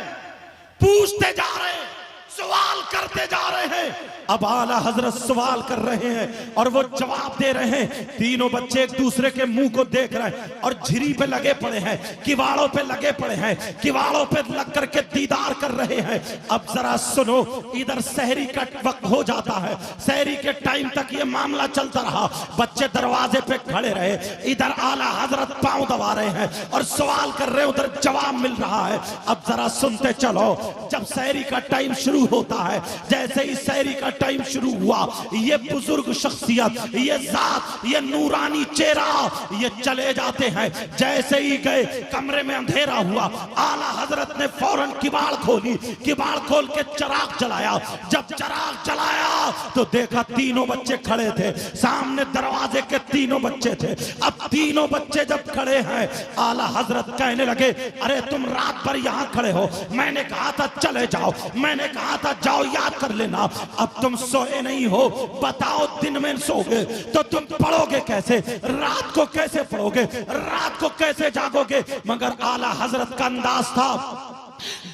पूछते जा रहे हैं, सवाल करते जा रहे हैं। अब आला हजरत सवाल कर रहे हैं और वो जवाब दे रहे हैं। तीनों बच्चे एक दूसरे के मुंह को देख रहे हैं और झिरी पे लगे पड़े हैं, किवाड़ों पे लगे पड़े हैं, किवाड़ों पे लग करके दीदार कर रहे हैं। अब जरा सुनो, इधर सहरी का वक्त हो जाता है, सहरी के टाइम तक ये मामला चलता रहा, बच्चे दरवाजे पे खड़े रहे, इधर आला हजरत पांव दबा रहे हैं और सवाल कर रहे हैं, उधर जवाब मिल रहा है। अब जरा सुनते चलो, जब सहरी का टाइम शुरू होता है, जैसे ही सहरी का टाइम शुरू हुआ, ये बुजुर्ग शख्सियत, ये जात, ये नूरानी चेहरा, ये चले जाते हैं। जैसे ही गए, कमरे में अंधेरा हुआ, आला हजरत ने फौरन किवाड़ खोली, किवाड़ खोल के चिराग जलाया। जब चिराग जलाया तो देखा तीनों बच्चे खड़े थे, सामने दरवाजे के तीनों बच्चे थे। अब तीनों बच्चे जब खड़े हैं, आला हजरत कहने लगे, अरे तुम रात भर यहां खड़े हो, मैंने कहा था चले जाओ, मैंने कहा था जाओ याद कर लेना, अब तुम सोए नहीं हो, बताओ दिन में सोओगे तो तुम पढ़ोगे कैसे, रात को कैसे पढ़ोगे, रात को कैसे जागोगे। मगर आला हजरत का अंदाज था,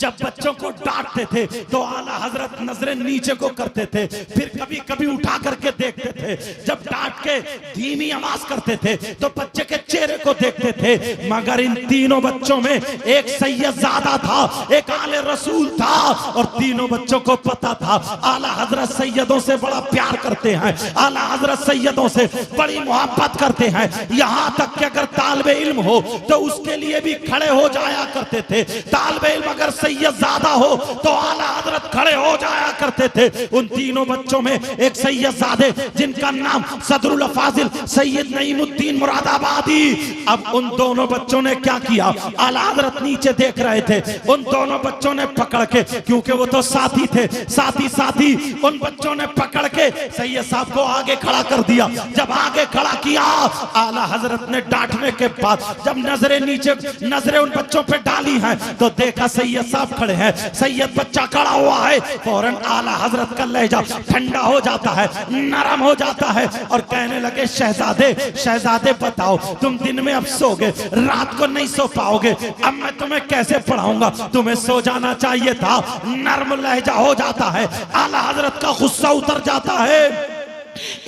जब बच्चों को डांटते थे तो आला हजरत नजरें नीचे को करते थे, फिर कभी कभी उठा करके देखते थे, जब डांट के धीमी आवाज करते थे तो बच्चे के चेहरे को देखते थे। मगर इन तीनों बच्चों में एक सैयदजादा था, एक आले रसूल था और तीनों बच्चों को पता था आला हजरत सैयदों से बड़ा प्यार करते हैं, आला हजरत सैयदों से बड़ी मोहब्बत करते हैं, यहां तक कि अगर तालिबे इल्म हो तो उसके लिए भी खड़े हो जाया करते थे। तालिबे इल्म अगर सैयदजादा हो तो आला हजरत खड़े हो जाया करते थे। उन तीनों बच्चों में एक सैयदजादे जिनका नाम सदरुल अफाजिल सैयद नईमुद्दीन मुरादाबादी। अब उन दोनों बच्चों ने क्या किया, आला हजरत नीचे देख रहे थे, उन दोनों बच्चों ने पकड़ के, क्योंकि वो तो साथी थे, साथी साथी, उन बच्चों ने पकड़ के सैयद साहब को आगे खड़ा कर दिया। जब आगे खड़ा किया, आला हजरत ने डांटने के बाद जब नजरें नीचे, नजरें उन बच्चों पे डाली हैं तो देखा सैयद साहब खड़े हैं, सैयद बच्चा खड़ा हुआ है। फौरन आला हजरत का लहजा ठंडा हो जाता है, नरम हो जाता है और कहने लगे, शहजादे शहजादे बताओ, तुम दिन में अब सोगे, रात को नहीं सो पाओगे, अब मैं तुम्हें कैसे पढ़ाऊंगा, तुम्हें सो जाना चाहिए था। नरम लहजा हो जाता है, आला हजरत का गुस्सा उतर जाता है।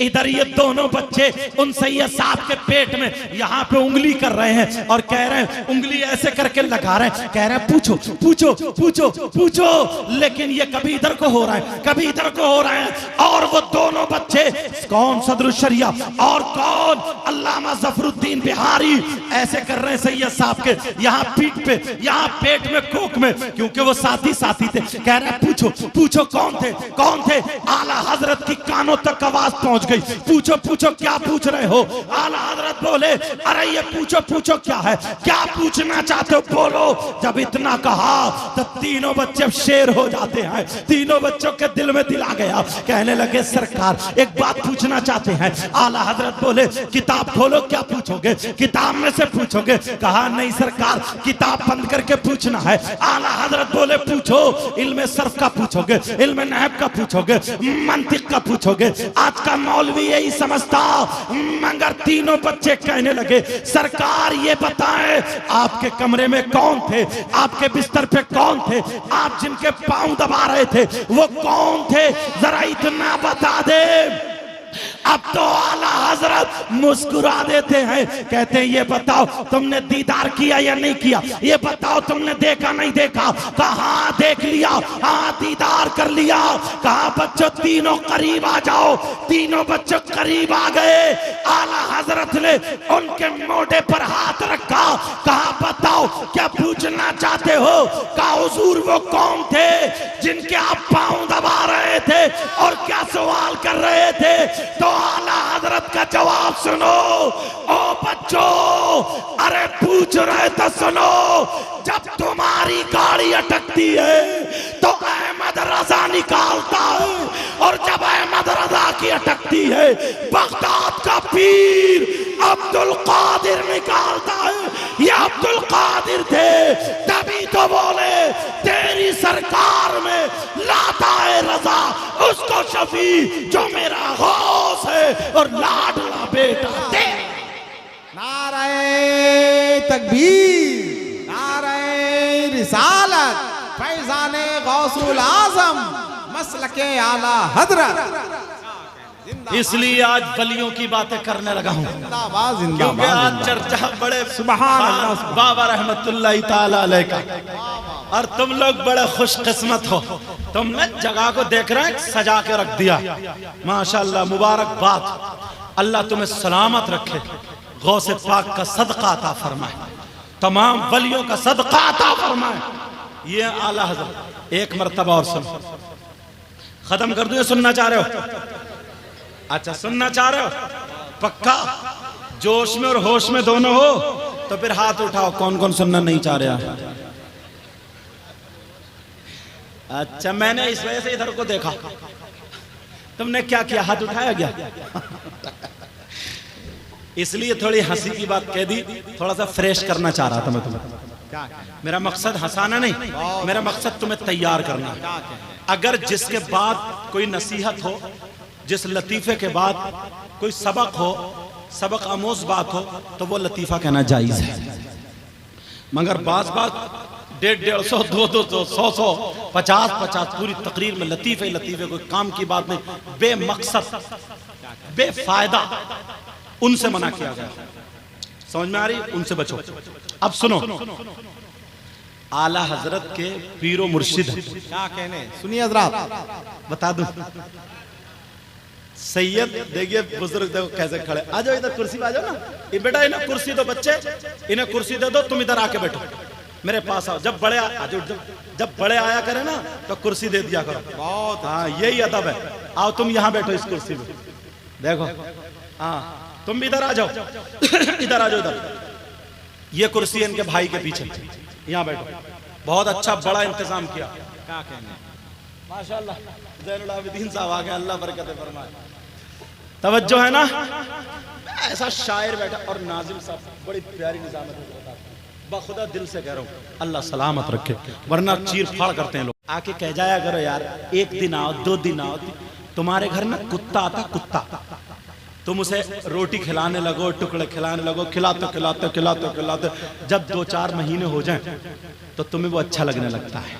इधर ये दोनों बच्चे उन सैयद साहब के पेट में यहाँ पे उंगली कर रहे हैं और कह रहे हैं, उंगली ऐसे करके लगा रहे हैं, कह रहे हैं पूछो पूछो पूछो पूछो, लेकिन ये कभी इधर को हो रहा है, कभी इधर को हो रहा है। और वो दोनों बच्चे, कौन सदरुल शरिया और कौन अल्लामा जफरुद्दीन बिहारी, ऐसे कर रहे हैं सैयद साहब के यहाँ पीठ पे, यहाँ पेट में, कोख में, क्योंकि वो साथी साथी थे। कह रहे हैं पूछो पूछो कौन थे, कौन थे। आला हजरत की कानों तक आवाज पहुंच गई। पूछो पूछो क्या पूछ रहे हो? आला हजरत बोले अरे ये पूछो पूछो क्या है, क्या पूछना चाहते हो बोलो। जब इतना कहा तब तीनों बच्चे शेर हो जाते हैं। तीनों बच्चों के दिल में दिल आ गया। कहने लगे सरकार एक बात पूछना चाहते हैं। आला हजरत बोले किताब खोलो, क्या पूछोगे? किताब में से पूछोगे? कहा नहीं सरकार, किताब बंद करके पूछना है। आला हजरत बोले पूछो। इल्म सर्फ का पूछोगे, इल्म नहब का पूछोगे, मंतिक का पूछोगे। आज का मौलवी यही समझता। मगर तीनों बच्चे कहने लगे सरकार ये बताएं आपके कमरे में कौन थे, आपके बिस्तर पे कौन थे, आप जिनके पांव दबा रहे थे वो कौन थे, जरा इतना बता दे। अब तो आला हजरत मुस्कुरा देते हैं। कहते हैं ये बताओ तुमने दीदार किया या नहीं किया, ये बताओ तुमने देखा नहीं देखा। कहा देख लिया, हाँ दीदार कर लिया। कहा बच्चों तीनों करीब आ जाओ। तीनों बच्चों करीब आ गए। आला हजरत ने उनके मोढे पर हाथ रखा। कहा बताओ क्या पूछना चाहते हो? कहा हुजूर वो कौन थे जिनके आप पांव दबा रहे थे और क्या सवाल कर रहे थे? तो आला हजरत का जवाब सुनो। ओ बच्चों अरे पूछ रहे तो सुनो। जब तुम्हारी गाड़ी अटकती है तो अहमद रजा निकालता है, और जब अहमद रजा की अटकती है बगदाद का पीर अब्दुल कादिर निकालता है। ये अब्दुल कादिर थे, तभी तो बोले तेरी सरकार में लाता है रजा उसको शफी जो मेरा गौस है और लाडला बेटा दे। नारे तकबीर, नारे रिसालत, फैजाने गौसुल आजम, मसलके आला हजरत। इसलिए आज वलियों की बातें करने लगा हूँ, जिंदाबाद क्योंकि आज जिंदाबाद। चर्चा बड़े सुभान अल्लाह। बाबा रहमतुल्लाह ताला अलैह का, और तुम लोग बड़े खुशकिस्मत हो। तुमने जगह को देख रहे हैं सजा के रख दिया, माशाल्लाह मुबारकबाद। अल्लाह तुम्हें सलामत रखे, गौसे पाक का सदका अता फरमाए, तमाम वलियों का सदका अता फरमाए। ये आला हज़रत एक मर्तबा और सुन, खत्म कर दूं, सुनना चाह रहे हो? अच्छा सुनना चाह रहे हो? पक्का जोश में और होश में दोनों हो तो फिर हाथ उठाओ। कौन कौन सुनना नहीं चाह रहा? अच्छा मैंने इस वजह से इधर को देखा। तुमने क्या किया? हाथ उठाया गया। इसलिए थोड़ी हंसी की बात कह दी, थोड़ा सा फ्रेश करना चाह रहा था मैं तुम्हें। मेरा मकसद हंसाना नहीं, मेरा मकसद तुम्हें तैयार करना। अगर जिसके बाद कोई नसीहत हो, जिस लतीफे के बाद कोई सबक हो, सबक आमोज बात हो, तो वो लतीफा कहना जायज है। मगर बात 150, 200, 100, 50 पूरी तकरीर में लतीफे लतीफे, कोई काम की बात नहीं, बेमकसद बेफायदा, उनसे मना किया गया। समझ में आ रही? उनसे बचो। अब सुनो, आला हजरत के पीरो मुर्शिद क्या कहने, सुनिए हजरात, बता दूं। सैयद देखिए बुजुर्ग देखो कैसे खड़े। आ जाओ इधर, कुर्सी पे आ जाओ ना। ये बेटा इन्हें कुर्सी दो, बच्चे इन्हें कुर्सी दे दो, तुम इधर आके बैठो, मेरे पास आओ। जब बड़े आया करे ना तो कुर्सी दे दिया करो। बहुत हाँ, यही अदब है। आओ तुम यहाँ बैठो इस कुर्सी पे, देखो। हाँ तुम भी इधर आ जाओ, इधर आ जाओ इधर। ये कुर्सी इनके भाई के पीछे, यहाँ बैठो। बहुत अच्छा बड़ा इंतजाम किया। क्या कहने, माशाल्लाह ज़ैनुल आबिदीन साहब आ गए, अल्लाह बरकत फरमाए। तवज्जो है ना? ऐसा शायर बैठा, और नाजिम साहब बड़ी प्यारी निजामत, बखुदा दिल से कह रहा हूँ अल्लाह सलामत रखे, वरना चीर फाड़ करते हैं लोग। आके कह जाया करो यार, एक दिन आओ, 2 दिन आओ। तुम्हारे घर में कुत्ता आता, कुत्ता, तुम उसे रोटी खिलाने लगो, टुकड़े खिलाने लगो, खिलाते जब 2-4 महीने हो जाएं तो तुम्हें वो अच्छा लगने लगता है।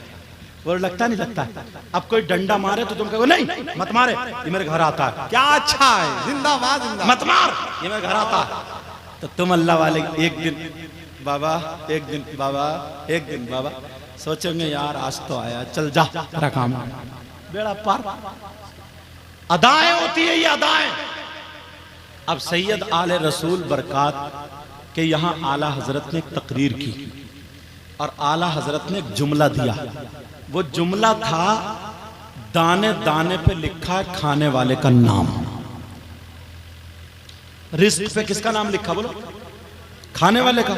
वो लगता नहीं लगता है। अब कोई डंडा मारे तो तुम कहो नहीं मत मारे, ये मेरे घर आता है। क्या अच्छा है, जिंदाबाद जिंदाबाद। मत मार, ये मेरे घर आता है। तो तुम अल्लाह वाले एक दिन बाबा, एक दिन बाबा, एक दिन बाबा, सोचेंगे यार आज तो आया, चल जा तेरा काम, बेड़ा पार। अदाएं होती है ये अदाएं। अब सैयद आले रसूल बरकात के यहाँ आला हजरत ने एक तकरीर की, और आला हजरत ने एक जुमला दिया। वो जुमला था, दाने दाने पे लिखा है खाने वाले का नाम। रिस्क पे किसका नाम लिखा बोलो? खाने वाले का।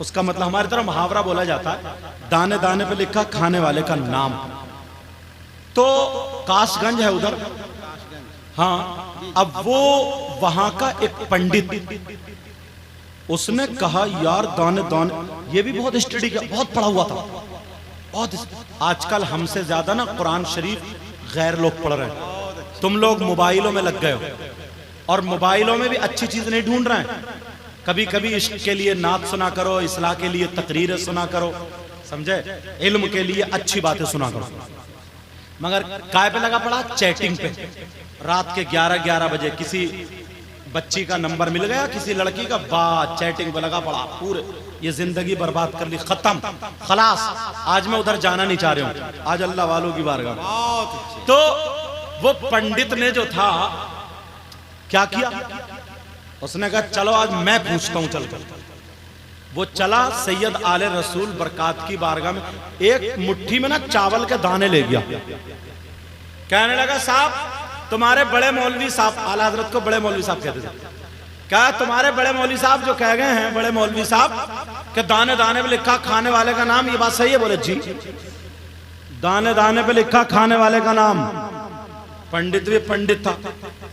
उसका मतलब हमारी तरफ मुहावरा बोला जाता है, दाने दाने पे लिखा खाने वाले का नाम। तो कासगंज है उधर, हाँ। अब वो वहां का एक पंडित, उसने कहा यार दाने दाने, ये भी बहुत स्टडी किया, बहुत पढ़ा हुआ था, बहुत। आजकल हमसे ज्यादा ना कुरान शरीफ गैर लोग पढ़ रहे हैं। तुम लोग मोबाइलों में लग गए हो, और मोबाइलों में भी अच्छी चीज नहीं ढूंढ रहे हैं। कभी कभी इश्क के लिए नात सुना करो, इस्लाह के लिए तकरीरें सुना करो, समझे, इल्म के लिए अच्छी बातें सुना करो। मगर काय पे लगा पड़ा? चैटिंग पे। रात के 11-11 बजे किसी बच्ची का नंबर मिल गया, किसी लड़की का, बात चैटिंग पे लगा पड़ा, पूरे ये जिंदगी बर्बाद कर ली, खत्म, खलास। आज मैं उधर जाना नहीं चाह रहा हूं, आज अल्लाह वालों की बारगाह। तो वो पंडित ने जो था क्या किया, उसने कहा चलो आज मैं पूछता हूं चलकर। वो चला सैयद आले रसूल बरकात की बारगाह में, एक मुट्ठी में ना चावल के दाने ले गया। कहने लगा साहब तुम्हारे बड़े मौलवी साहब, आला हजरत को बड़े मौलवी साहब कहते थे, क्या तुम्हारे बड़े मौलवी साहब जो कह गए हैं, बड़े मौलवी साहब कि दाने दाने पे लिखा खाने वाले का नाम, ये बात सही है? बोले जी, दाने दाने पे लिखा खाने वाले का नाम। पंडित भी पंडित था,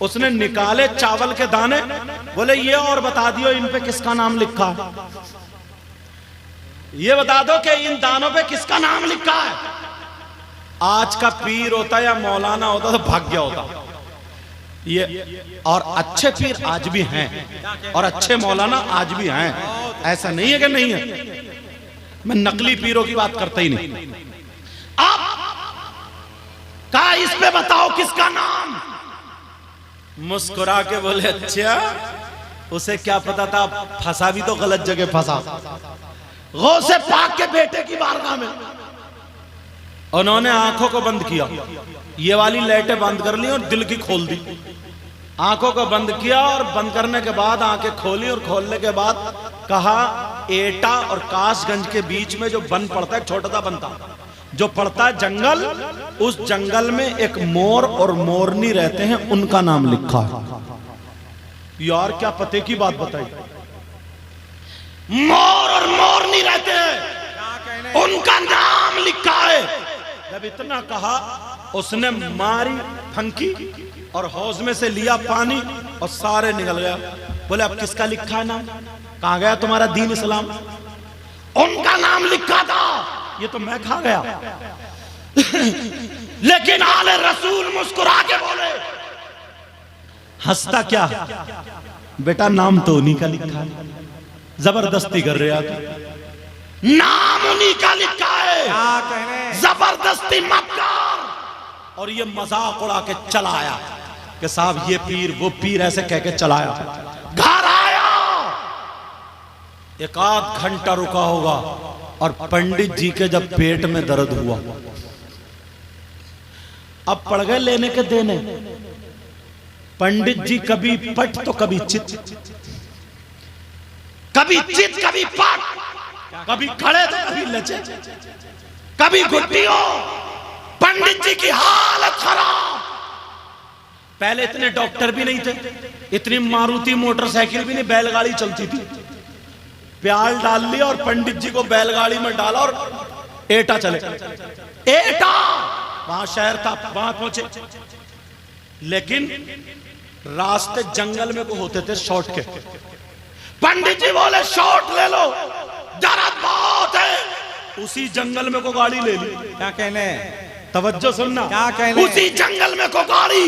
उसने निकाले चावल के दाने, बोले ये और बता दियो इन पे किसका नाम लिखा है, ये बता दो कि इन दानों पे किसका नाम लिखा है। आज का पीर होता या मौलाना होता तो भाग गया होता ये। और अच्छे पीर आज भी हैं, और अच्छे मौलाना आज भी हैं, ऐसा नहीं है कि नहीं है। मैं नकली पीरों की बात करता ही नहीं। आप कहा इस पे बताओ किसका नाम? मुस्कुरा के बोले अच्छा, उसे क्या पता था फंसा भी तो गलत जगह फंसा। गौसे पाक के बेटे की बारगाह में उन्होंने आंखों को बंद किया, ये वाली लाइटें बंद कर ली और दिल की खोल दी। आंखों को बंद किया और बंद करने के बाद आंखें खोली, और खोलने के बाद कहा एटा और कासगंज के बीच में जो बन पड़ता है, छोटा सा बनता जो पड़ता है जंगल, उस जंगल में एक मोर और मोरनी रहते हैं, उनका नाम लिखा है। यार क्या पते की बात बताई, मोर और मोरनी रहते हैं, उनका नाम लिखा है। जब इतना कहा उसने मारी फंकी और हौज में से लिया पानी और सारे निकल गया। बोले अब किसका लिखा है नाम? कहाँ गया तुम्हारा दीन इस्लाम? उनका नाम लिखा था, ये तो मैं खा गया। लेकिन आले रसूल मुस्कुरा के बोले, हंसता क्या बेटा, नाम तो उन्हीं का लिखा है, जबरदस्ती कर रहे आप, नाम उन्हीं का लिखा है, जबरदस्ती मत कर। और ये मजाक उड़ा के चला आया कि साहब ये पीर वो पीर, ऐसे कह के चलाया। घर आया, एक आध घंटा रुका होगा, और पंडित जी के जब पेट में दर्द हुआ, अब पड़ गए लेने के देने। पंडित जी कभी पट तो कभी चित, कभी चित कभी पट, कभी खड़े तो कभी लचे, कभी घुट्टियों। पंडित जी की हालत खराब। पहले इतने डॉक्टर भी नहीं थे, इतनी मारुति मोटरसाइकिल भी नहीं, बैलगाड़ी चलती थी। प्याल डाल लिया और पंडित जी को बैलगाड़ी में डाला और एटा चले। एटा वहां शहर था, वहां पहुंचे। लेकिन रास्ते जंगल में को होते थे शॉर्ट के। पंडित जी बोले शॉर्ट ले लो, दर्द बहुत है। उसी जंगल में को गाड़ी ले ली। क्या कहने, तवज्जो सुनना, क्या कहने, उसी जंगल में को गाड़ी।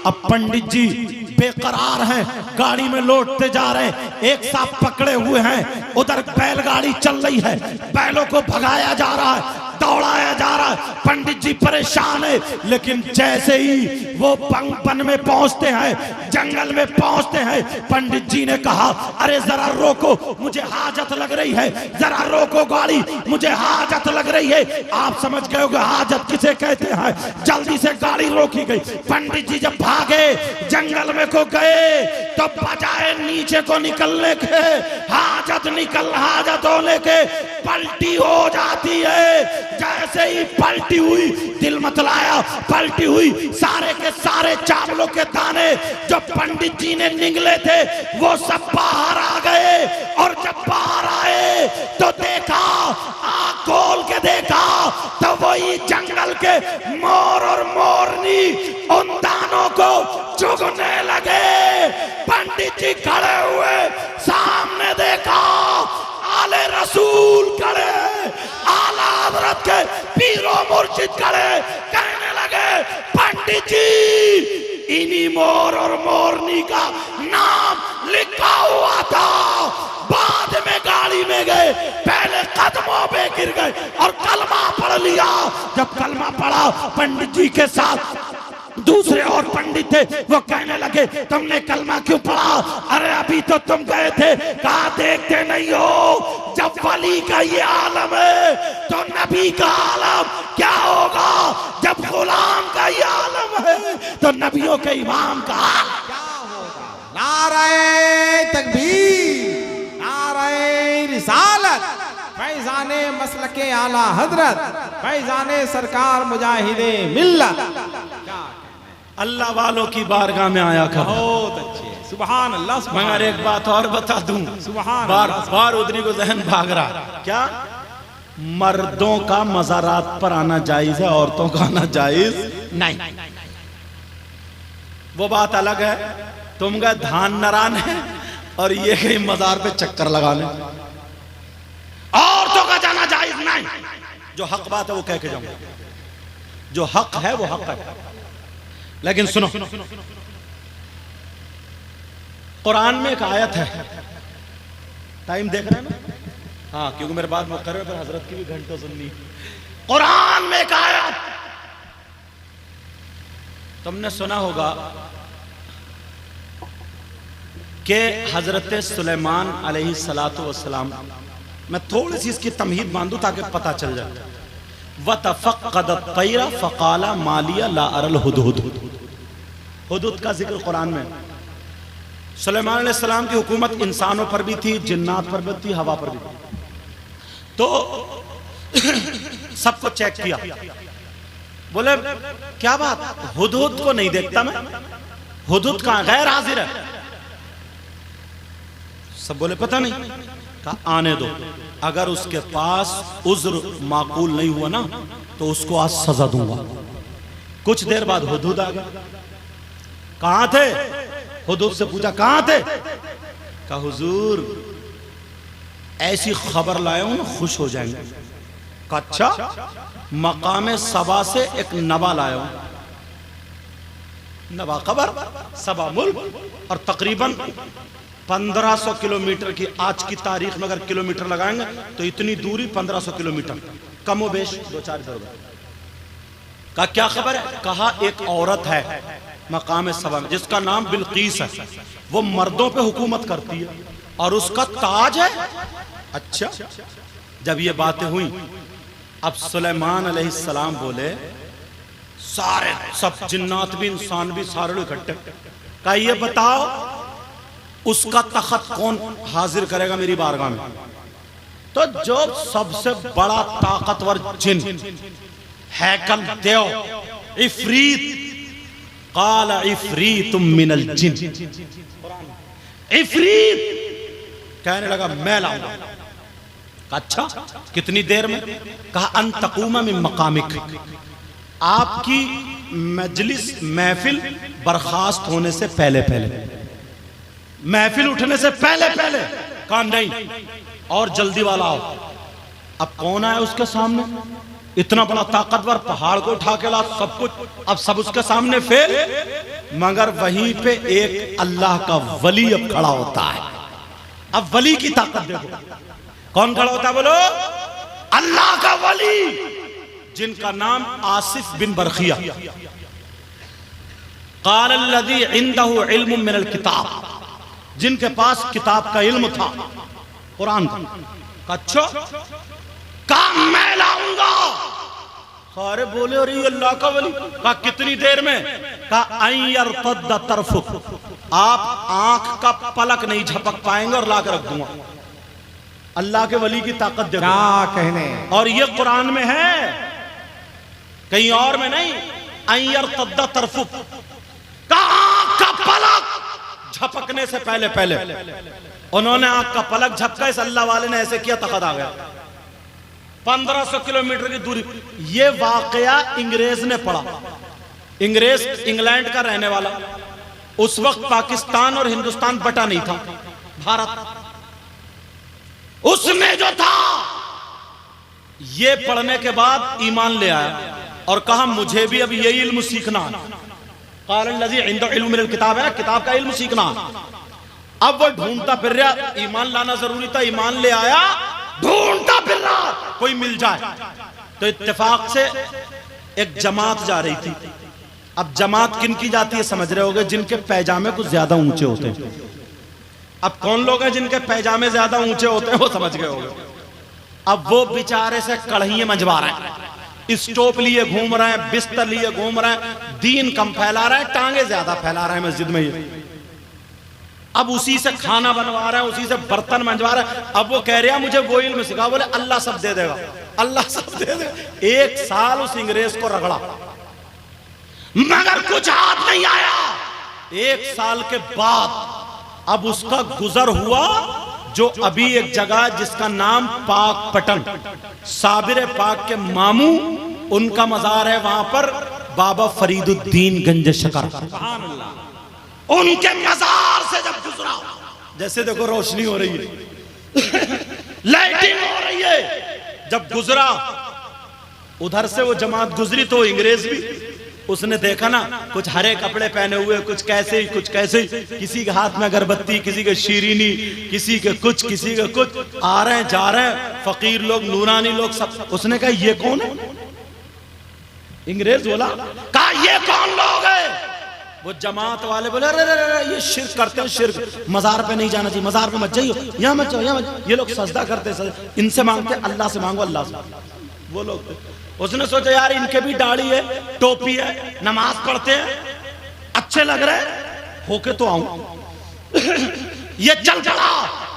अब पंडित जी बेकरार हैं, गाड़ी में लौटते जा रहे हैं, एक साथ पकड़े हुए हैं। उधर बैलगाड़ी चल रही है, बैलों को भगाया जा रहा है, दौड़ाया जा रहा है। पंडित जी परेशान है। लेकिन जैसे ही वो बन में पहुंचते हैं, जंगल में पहुंचते हैं, पंडित जी ने कहा अरे जरा रोको, मुझे हाजत लग रही है, जरा रोको गाड़ी, मुझे हाजत लग रही है। आप समझ गए होंगे हाजत किसे कहते हैं। जल्दी से गाड़ी रोकी गई। पंडित जी जब भागे, जंगल में को गए, तो बजाय नीचे को निकलने के हाजत होने के पलटी हो जाती है। जैसे ही पलटी हुई, दिल मतलाया, पलटी हुई, सारे के सारे चावलों के दाने जो पंडित जी ने निगले थे वो सब बाहर आ गए। और जब बाहर आए तो देखा, आँख खोल के देखा तो वही जंगल के मोर और मोरनी उन दानों को चुगने लगे। पंडित जी खड़े हुए, सामने देखा आले रसूल खड़े, आला हजरत के पीरो मुर्शिद खड़े, कहने लगे पंडित जी इन्हीं मोर और मोरनी का नाम लिखा हुआ था, बाद में गाड़ी में गए, पहले कदमों पे गिर गए और कलमा पढ़ लिया। जब कलमा पढ़ा पंडित जी के साथ दूसरे और पंडित थे, वो कहने लगे तुमने कलमा क्यों पढ़ा? अरे अभी तो तुम गए थे, कहा देखते नहीं हो जब वली का ये आलम है तो नबी का आलम क्या होगा, जब गुलाम का ये आलम है तो नबियों के इमाम का क्या होगा? नाराए तकबीर, नाराए रिसालत, फैजाने मसलके आला हजरत, फैजाने सरकार मुजाहिदे मिल्लत। अल्लाह वालों की बारगाह में आया कर। बहुत अच्छे, सुभान अल्लाह। मगर एक बात और बता दूं, सुभान बार बार उधरी को जहन भाग रहा, क्या मर्दों का मज़ारात पर आना जायज है, औरतों का आना जायज नहीं। वो बात अलग है, तुम गए धान नराने और ये कहीं मजार पे चक्कर लगाने, औरतों का जाना जायज नहीं। जो हक बात है वो कह के जाऊंगा, जो हक है वो हक है। लेकिन सुनो, कुरान में एक आयत है, टाइम देख रहे हैं ना? हाँ, क्योंकि मेरे बात मुकर्रर पर हजरत की भी घंटों सुननी। कुरान में एक आयत तुमने सुना होगा कि हजरत सुलेमान अलैहिस्सलातु वस्सलाम, मैं थोड़ी सी इसकी तमहीद बांधू ताकि पता चल जाए। वतफ़क़्क़दत तैरा फ़क़ाला मालिया ला अरल हुदहुद। हुदहुद का जिक्र कुरान में। सुलेमान अलैहिस्सलाम की हुकूमत इंसानों पर भी थी, जिन्नात पर भी थी, हवा पर भी थी। तो सबको चेक किया, बोले क्या बात, हुदहुद को नहीं देखता मैं, हुदहुद कहाँ, गैर हाजिर है। सब बोले पता नहीं। कहा आने दो, अगर उसके पास उज्र माकूल नहीं हुआ ना तो उसको आज सजा दूंगा। कुछ देर बाद हुदहुद आ गया। कहां थे? हुदहुद से पूछा कहां थे? कहा हुजूर ऐसी खबर लाया हूं ना, खुश हो जाएंगे। कहा अच्छा, मकाम सबा से एक नबा लाया हूं। नबा खबर, सबा मुल्क, और तकरीबन 1500 किलोमीटर की आज की तारीख में अगर किलोमीटर लगाएंगे तो इतनी दूरी 1500 किलोमीटर, कमो बेश 2-4 जरूर। कहा क्या खबर है? कहा एक औरत है मकाम सबा में जिसका नाम बिल्कीस है, वो मर्दों पे हुकूमत करती है और उसका ताज है। अच्छा, जब ये बातें हुई अब सुलेमान अलैहिस्सलाम बोले, सारे सब जिन्नात भी इंसान भी सारे लोग इकट्ठे। कहा ये बताओ उसका तख्त कौन हाजिर करेगा मेरी बारगाह में? तो जो सबसे बड़ा ताकतवर जिन, हैकल देव, इफरीत, काला इफरीतुम मिनल जिन, इफरीत कहने लगा मैं लाऊंगा। अच्छा कितनी देर में? कहा अन तकूमा मिन मकामिक, आपकी मजलिस महफिल बर्खास्त होने से पहले पहले, महफिल उठने से पहले पहले। कहा नहीं, और जल्दी वाला आओ। अब कौन आया उसके सामने? इतना बड़ा ताकतवर, पहाड़ को उठा के ला, सब कुछ, अब सब उसके सामने फेल। मगर वहीं पे एक अल्लाह का वली अब खड़ा होता है। अब वली की ताकत देखो, कौन खड़ा होता है बोलो? अल्लाह का वली, जिनका नाम आसिफ बिन बरखिया। क़ाल अल्लज़ी इंदहु इल्मुम मिनल किताब, जिनके पास किताब का इल्म था, कुरान का। अच्छा, कहा मैं लाऊंगा। सारे बोले अरे अल्लाह का वली। कहा कितनी देर में? कहा अय्यरतद्द तरफुक, आप आंख का पलक नहीं झपक पाएंगे और लाकर रख दूंगा। अल्लाह के वली की ताकत देखो क्या कहने। और ये कुरान में है, कहीं और में नहीं। अय्यर तद्दा तरफुक का आंख का पलक झपकने से पहले पहले उन्होंने आंख का पलक झपका, इस अल्लाह वाले ने ऐसे किया, तखत आ गया। 1500 किलोमीटर की दूरी। ये वाकया अंग्रेज ने पढ़ा। अंग्रेज इंग्लैंड का रहने वाला, उस वक्त पाकिस्तान और हिंदुस्तान बटा नहीं था, भारत उसमें जो था। ये पढ़ने के बाद ईमान ले आया और कहा मुझे भी अब ये इल्म सीखना है। किताब है, किताब का इल्म सीखना। अब वो ढूंढता फिर रहा, ईमान लाना जरूरी था, ईमान ले आया, ढूंढता फिर रहा कोई मिल जाए। तो इत्तेफाक से एक जमात जा रही थी। अब जमात किन की जाती है समझ रहे होगे, जिनके पैजामे कुछ ज्यादा ऊंचे होते हैं। अब कौन लोग हैं जिनके पैजामे ज्यादा ऊंचे होते हैं, वो समझ गए होगे। अब वो बेचारे से कढ़ाइयां मंजवा रहे हैं, स्टोप लिए घूम रहे हैं, बिस्तर लिए घूम रहे हैं, दीन कम फैला रहे हैं, टांगे ज्यादा फैला रहे हैं मस्जिद में ये। अब उसी से खाना बनवा रहे हैं, उसी से बर्तन मंजवा रहे हैं। अब वो कह रहे हैं मुझे वो इल्म सिखा, बोले अल्लाह सब दे देगा, अल्लाह सब दे देगा। 1 साल उस अंग्रेज को रगड़ा मगर कुछ हाथ नहीं आया। 1 साल के बाद अब उसका गुजर हुआ, जो अभी एक जगह जिसका नाम पाक पटन, साबिर पाक के मामू उनका मजार है, वहां पर बाबा फरीदुद्दीन गंज शकर, उनके मजार से जब गुजरा, जैसे देखो रोशनी हो रही है लाइटिंग हो रही है, जब गुजरा उधर से वो जमात गुजरी तो अंग्रेज भी उसने देखा ना, कुछ हरे कपड़े पहने हुए, कुछ कैसे ही कुछ कैसे ही, किसी के हाथ में अगरबत्ती, किसी के शीरीनी, किसी के कुछ, किसी के कुछ, आ रहे हैं जा रहे हैं, फकीर लोग, नूरानी लोग सब। उसने कहा ये कौन है? अंग्रेज बोला, कहा ये कौन लोग है? वो जमात वाले बोले अरे अरे ये शिर्क करते हैं, शिर्क, मजार पे नहीं जाना चाहिए, मजार पे मत जाइयो, यहाँ मत जाओ, यहाँ मत। ये लोग सजदा करते हैं, इनसे मांगते अल्लाह से मांगो, अल्लाह से। वो लोग, उसने सोचा यार इनके भी दाढ़ी है, टोपी है, नमाज पढ़ते हैं, अच्छे लग रहे, होके तो आऊं। ये चल चला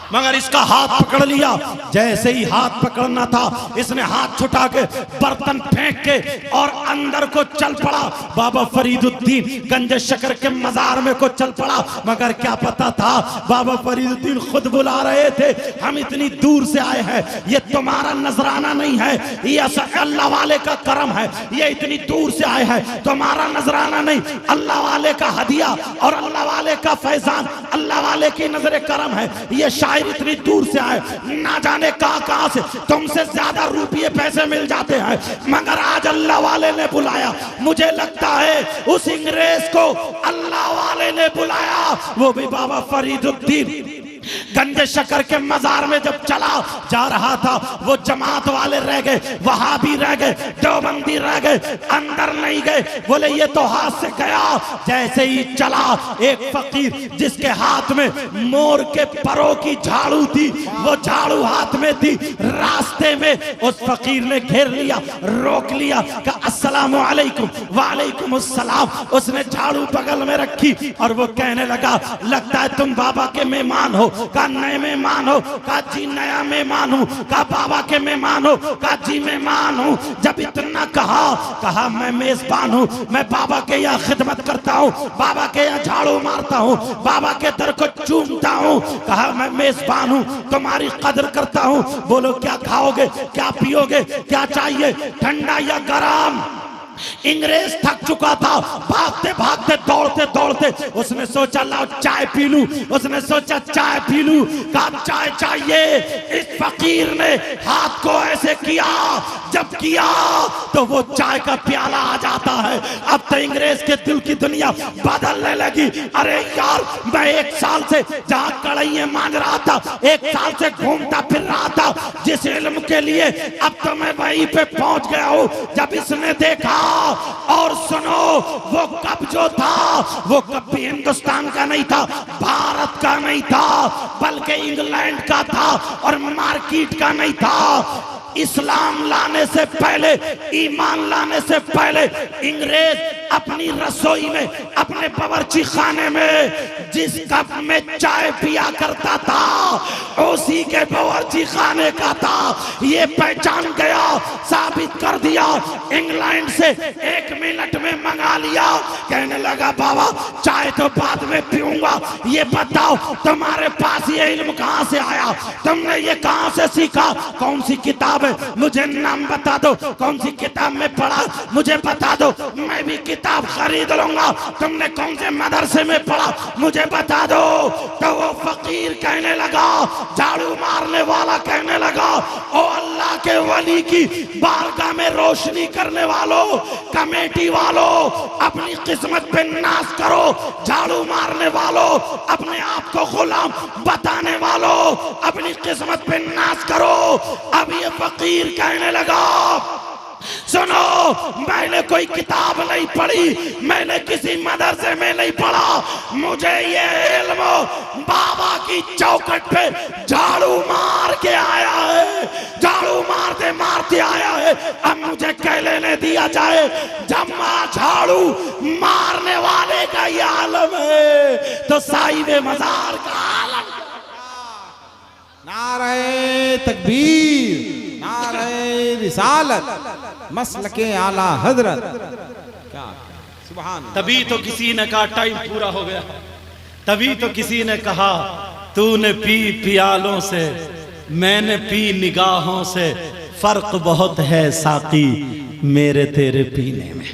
मगर इसका हाथ पकड़ लिया। जैसे ही हाथ पकड़ना था, इसने हाथ छुटा के बर्तन फेंक के और अंदर को चल पड़ा। बाबा फरीदुद्दीन गंज शकर के मजार में को चल पड़ा। मगर क्या पता था, बाबा फरीदुद्दीन खुद बुला रहे थे, हम इतनी दूर से आए हैं, ये तुम्हारा नजराना नहीं है, ये अल्लाह वाले का करम है, ये इतनी दूर से आए हैं, तुम्हारा नजराना नहीं, अल्लाह वाले का हदिया और अल्लाह वाले का फैजान, अल्लाह वाले की नजर करम है। ये इतनी दूर से आए, ना जाने कहां से तुमसे ज्यादा रुपये पैसे मिल जाते हैं, मगर आज अल्लाह वाले ने बुलाया। मुझे लगता है उस अंग्रेज को अल्लाह वाले ने बुलाया, वो भी बाबा फरीदुद्दीन गंज शकर के मजार में जब चला जा रहा था, वो जमात वाले रह गए, वहां भी रह गए, देवबंदी रह गए, अंदर नहीं गए। बोले ये तो हाथ से गया। जैसे ही चला, एक फकीर जिसके हाथ में मोर के परों की झाड़ू थी, वो झाड़ू हाथ में थी, रास्ते में उस फकीर ने घेर लिया, रोक लिया, कहा अस्सलामु अलैकुम। वालेकुम अस्सलाम। उसने झाड़ू बगल में रखी और वो कहने लगा, लगता है तुम बाबा के मेहमान हो। का नए मेहमान हो? का जी नया मेहमान हूँ। का बाबा के मेहमान हो? का जी मेहमान हूँ। जब इतना कहा मैं मेजबान हूँ, मैं बाबा के यहाँ खिदमत करता हूँ, बाबा के यहाँ झाड़ू मारता हूँ, बाबा के दर को चूमता हूँ। कहा मैं मेजबान हूँ, तुम्हारी कदर करता हूँ। बोलो क्या खाओगे, क्या पियोगे, क्या चाहिए, ठंडा या गरम? अंग्रेज थक चुका था, भागते भागते दौड़ते दौड़ते उसने सोचा लाओ चाय पी लूं। उसने सोचा चाय पी लूं, कहा चाय चाहिए। इस फकीर ने हाथ को ऐसे किया, जब किया तो वो चाय का प्याला आ जाता है। अब तो अंग्रेज के दिल की दुनिया बदलने लगी। अरे यार, मैं 1 साल से जहां कढ़ाइयां मांग रहा था, 1 साल से घूमता फिर रहा था जिस इल्म के लिए, अब तो मैं वहीं पे पहुंच गया हूं। जब इसने देखा और सुनो, वो कब जो था, वो कभी हिंदुस्तान का नहीं था, भारत का नहीं था, बल्कि इंग्लैंड का था और मार्केट का नहीं था। इस्लाम लाने से पहले, ईमान लाने से पहले अंग्रेज अपनी रसोई में, अपने बावर्ची खाने में जिस कप में चाय पिया करता था उसी के बावर्ची खाने का था। ये पहचान गया, साबित कर दिया। इंग्लैंड से 1 मिनट में मंगा लिया। कहने लगा बाबा चाय तो बाद में पीऊंगा, ये बताओ तुम्हारे पास ये इल्म कहां से आया, तुमने ये कहां से सीखा, कौन सी किताब है, मुझे नाम बता दो, कौन सी किताब में पढ़ा मुझे बता दो, मैं भी किताब खरीद लूंगा। तुमने कौन से मदरसे में पढ़ा मुझे बता दो। तो वो फकीर कहने लगा, झाड़ू मारने वाला कहने लगा, ओ अल्लाह के वली की बारगाह में रोशनी करने वालों, कमेटी वालों, अपनी किस्मत पे नाश करो। झाड़ू मारने वालों, अपने आप को गुलाम बताने वालों, अपनी किस्मत पे नाश करो। अब ये फकीर कहने लगा, सुनो, मैंने कोई किताब नहीं पढ़ी, मैंने किसी मदरसे में नहीं पढ़ा, मुझे ये इल्म बाबा की चौखट पे झाड़ू मार के आया है, झाड़ू मारते मारते आया है। अब मुझे कह लेने दिया जाए, जब झाड़ू मारने वाले का ये आलम है तो साहिब मजार का आलम। नारे तकबीर, नारे रिसालत, मसलके आला हजरत। क्या सुभान। तभी तो किसी ने कहा टाइम पूरा हो गया, तभी तो किसी ने कहा तूने पी प्यालों से, मैंने पी निगाहों से, फर्क बहुत है साकी मेरे तेरे पीने में,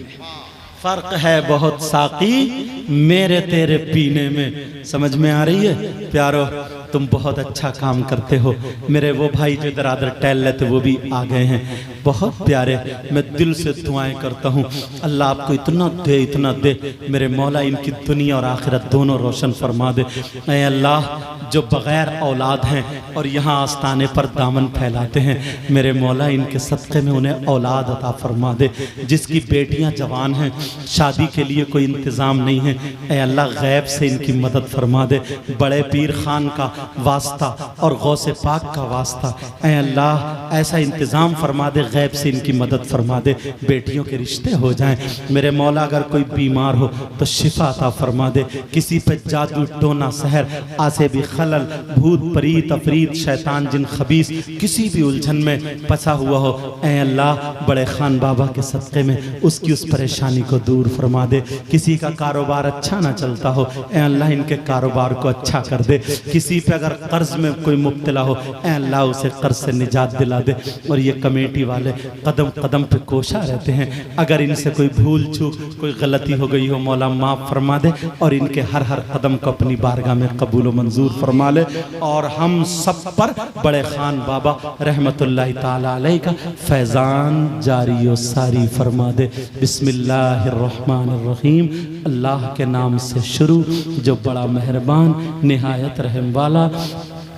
फर्क है बहुत साकी मेरे तेरे पीने में। समझ में आ रही है प्यारो? तुम बहुत अच्छा काम करते हो। मेरे वो भाई जो इधर आदर टहल लेते वो भी आ गए हैं, बहुत प्यारे। मैं दिल से दुआएं करता हूँ अल्लाह आपको इतना दे, इतना दे। मेरे मौला इनकी दुनिया और आखिरत दोनों रोशन फरमा दे। ऐ अल्लाह, जो बग़ैर औलाद हैं और यहाँ आस्ताने पर दामन फैलाते हैं, मेरे मौला इनके सदक़े में उन्हें औलाद अता फरमा दे। जिसकी बेटियाँ जवान हैं, शादी के लिए कोई इंतज़ाम नहीं है, ऐ अल्लाह गैब से इनकी मदद फरमा दे। बड़े पीर खान का वास्ता और गौसे पाक का वास्ता, ऐ अल्लाह ऐसा इंतज़ाम फरमा दे, गैब से इनकी मदद फरमा दे, बेटियों के रिश्ते हो जाएं। मेरे मौला अगर कोई बीमार हो तो शिफा अता फरमा दे। किसी पे जादू टोना सहर आसे भी खलल, भूत परीत अफरीत शैतान जिन खबीस किसी भी उलझन में फंसा हुआ हो, ऐ अल्लाह बड़े खान बाबा के सदक़े में उसकी उस परेशानी को दूर फरमा दे। किसी का कारोबार अच्छा ना चलता हो, ऐ अल्लाह इनके कारोबार को अच्छा कर दे। किसी पे अगर कर्ज में कोई मुब्तला हो, ऐ अल्लाह उसे कर्ज से निजात दिला दे। और ये कमेटी वाले कदम कदम पे कोशा रहते हैं, अगर इनसे कोई भूल चूक कोई गलती हो गई हो मौला माफ़ फरमा दे और इनके हर हर कदम को अपनी बारगाह में कबूल व मंजूर फरमा ले। और हम सब पर बड़े खान बाबा रहमतुल्लाहि ताला अलैहि का फैज़ान जारी व सारी फरमा दे। बिस्मिल्लाहिर्रहमानिर्रहीम। अल्लाह के नाम से शुरू जो बड़ा मेहरबान निहायत रहम वाला।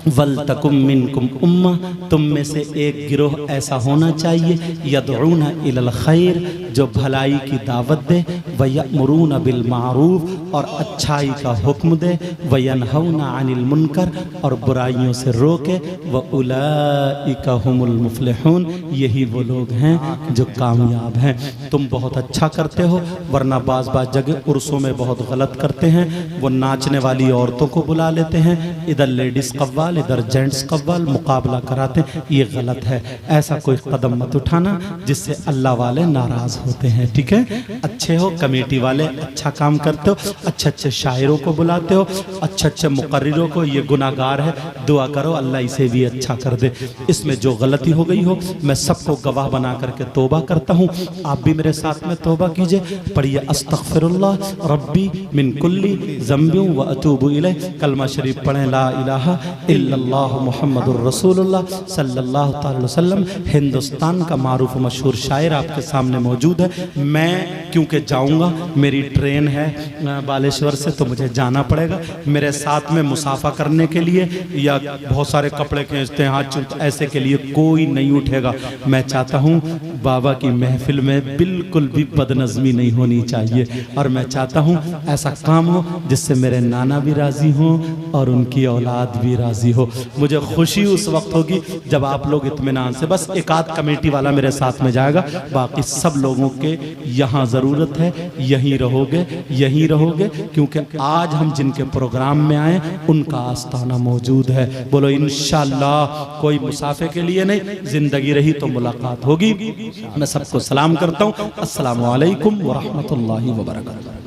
वल तकुम मिनकुम उम्मा, तुम में से एक गिरोह ऐसा होना चाहिए, यदऊना इलल खैर, जो भलाई की दावत दे, व यअमुरूना बिल मारूफ, और अच्छाई का हुक्म दे, व यनहौना अनिल मुनकर, और बुराइयों से रोके, व उलाइका हुमुल मुफलिहून, यही वो लोग हैं जो कामयाब हैं। तुम बहुत अच्छा करते हो, वरना बाज़ जगह उर्सों में बहुत गलत करते हैं। वो नाचने वाली औरतों को बुला लेते हैं, इधर लेडीज़ कव्वाल इधर जेंट्स कव्वाल मुकाबला कराते, ये गलत है। ऐसा कोई कदम मत उठाना जिससे अल्लाह वाले नाराज़ होते हैं, ठीक है? अच्छे हो, कमेटी वाले अच्छा काम करते हो, अच्छे अच्छे शायरों को बुलाते हो, अच्छे अच्छे मुकर्रिरों को, ये गुनाहगार है, दुआ करो अल्लाह इसे भी अच्छा कर दे। इसमें जो गलती हो गई हो मैं सबको गवाह बना करके तौबा करता हूँ। आप भी मेरे साथ में तौबा कीजिए, पढ़िए अस्तगफिरुल्लाह रब्बी मिन कुल्ली ज़ंबिन व अतूबु इलैह। कलमा शरीफ पढ़ें, ला इलाहा इल्लल्लाहु मुहम्मदुर रसूलुल्लाह सल्लल्लाहु अलैहि वसल्लम। हिंदुस्तान का मारूफ मशहूर शायर आपके सामने मौजूद है। मैं क्योंकि जाऊंगा, मेरी ट्रेन है बालेश्वर से, तो मुझे जाना पड़ेगा। मेरे साथ में मुसाफा करने के लिए या बहुत सारे कपड़े खींचते हैं हाथ चुलते, ऐसे के लिए कोई नहीं उठेगा। मैं चाहता हूँ बाबा की महफिल में बिल्कुल भी बदनज़मी नहीं होनी चाहिए, और मैं चाहता हूँ ऐसा काम हो जिससे मेरे नाना भी राज़ी हों और उनकी औलाद भी राज़ी हो। मुझे खुशी उस वक्त होगी जब आप लोग इत्मीनान से, बस एक आध कमेटी वाला मेरे साथ में जाएगा, बाकी सब लोगों के यहाँ ज़रूरत है, यहीं रहोगे, क्योंकि आज हम जिनके प्रोग्राम में आए उनका आस्ताना मौजूद है। बोलो इंशाअल्लाह, कोई मुसाफे के लिए नहीं, जिंदगी रही तो मुलाकात होगी। मैं सबको सलाम करता हूँ। अस्सलामु अलैकुम व रहमतुल्लाहि व बरकातुहू।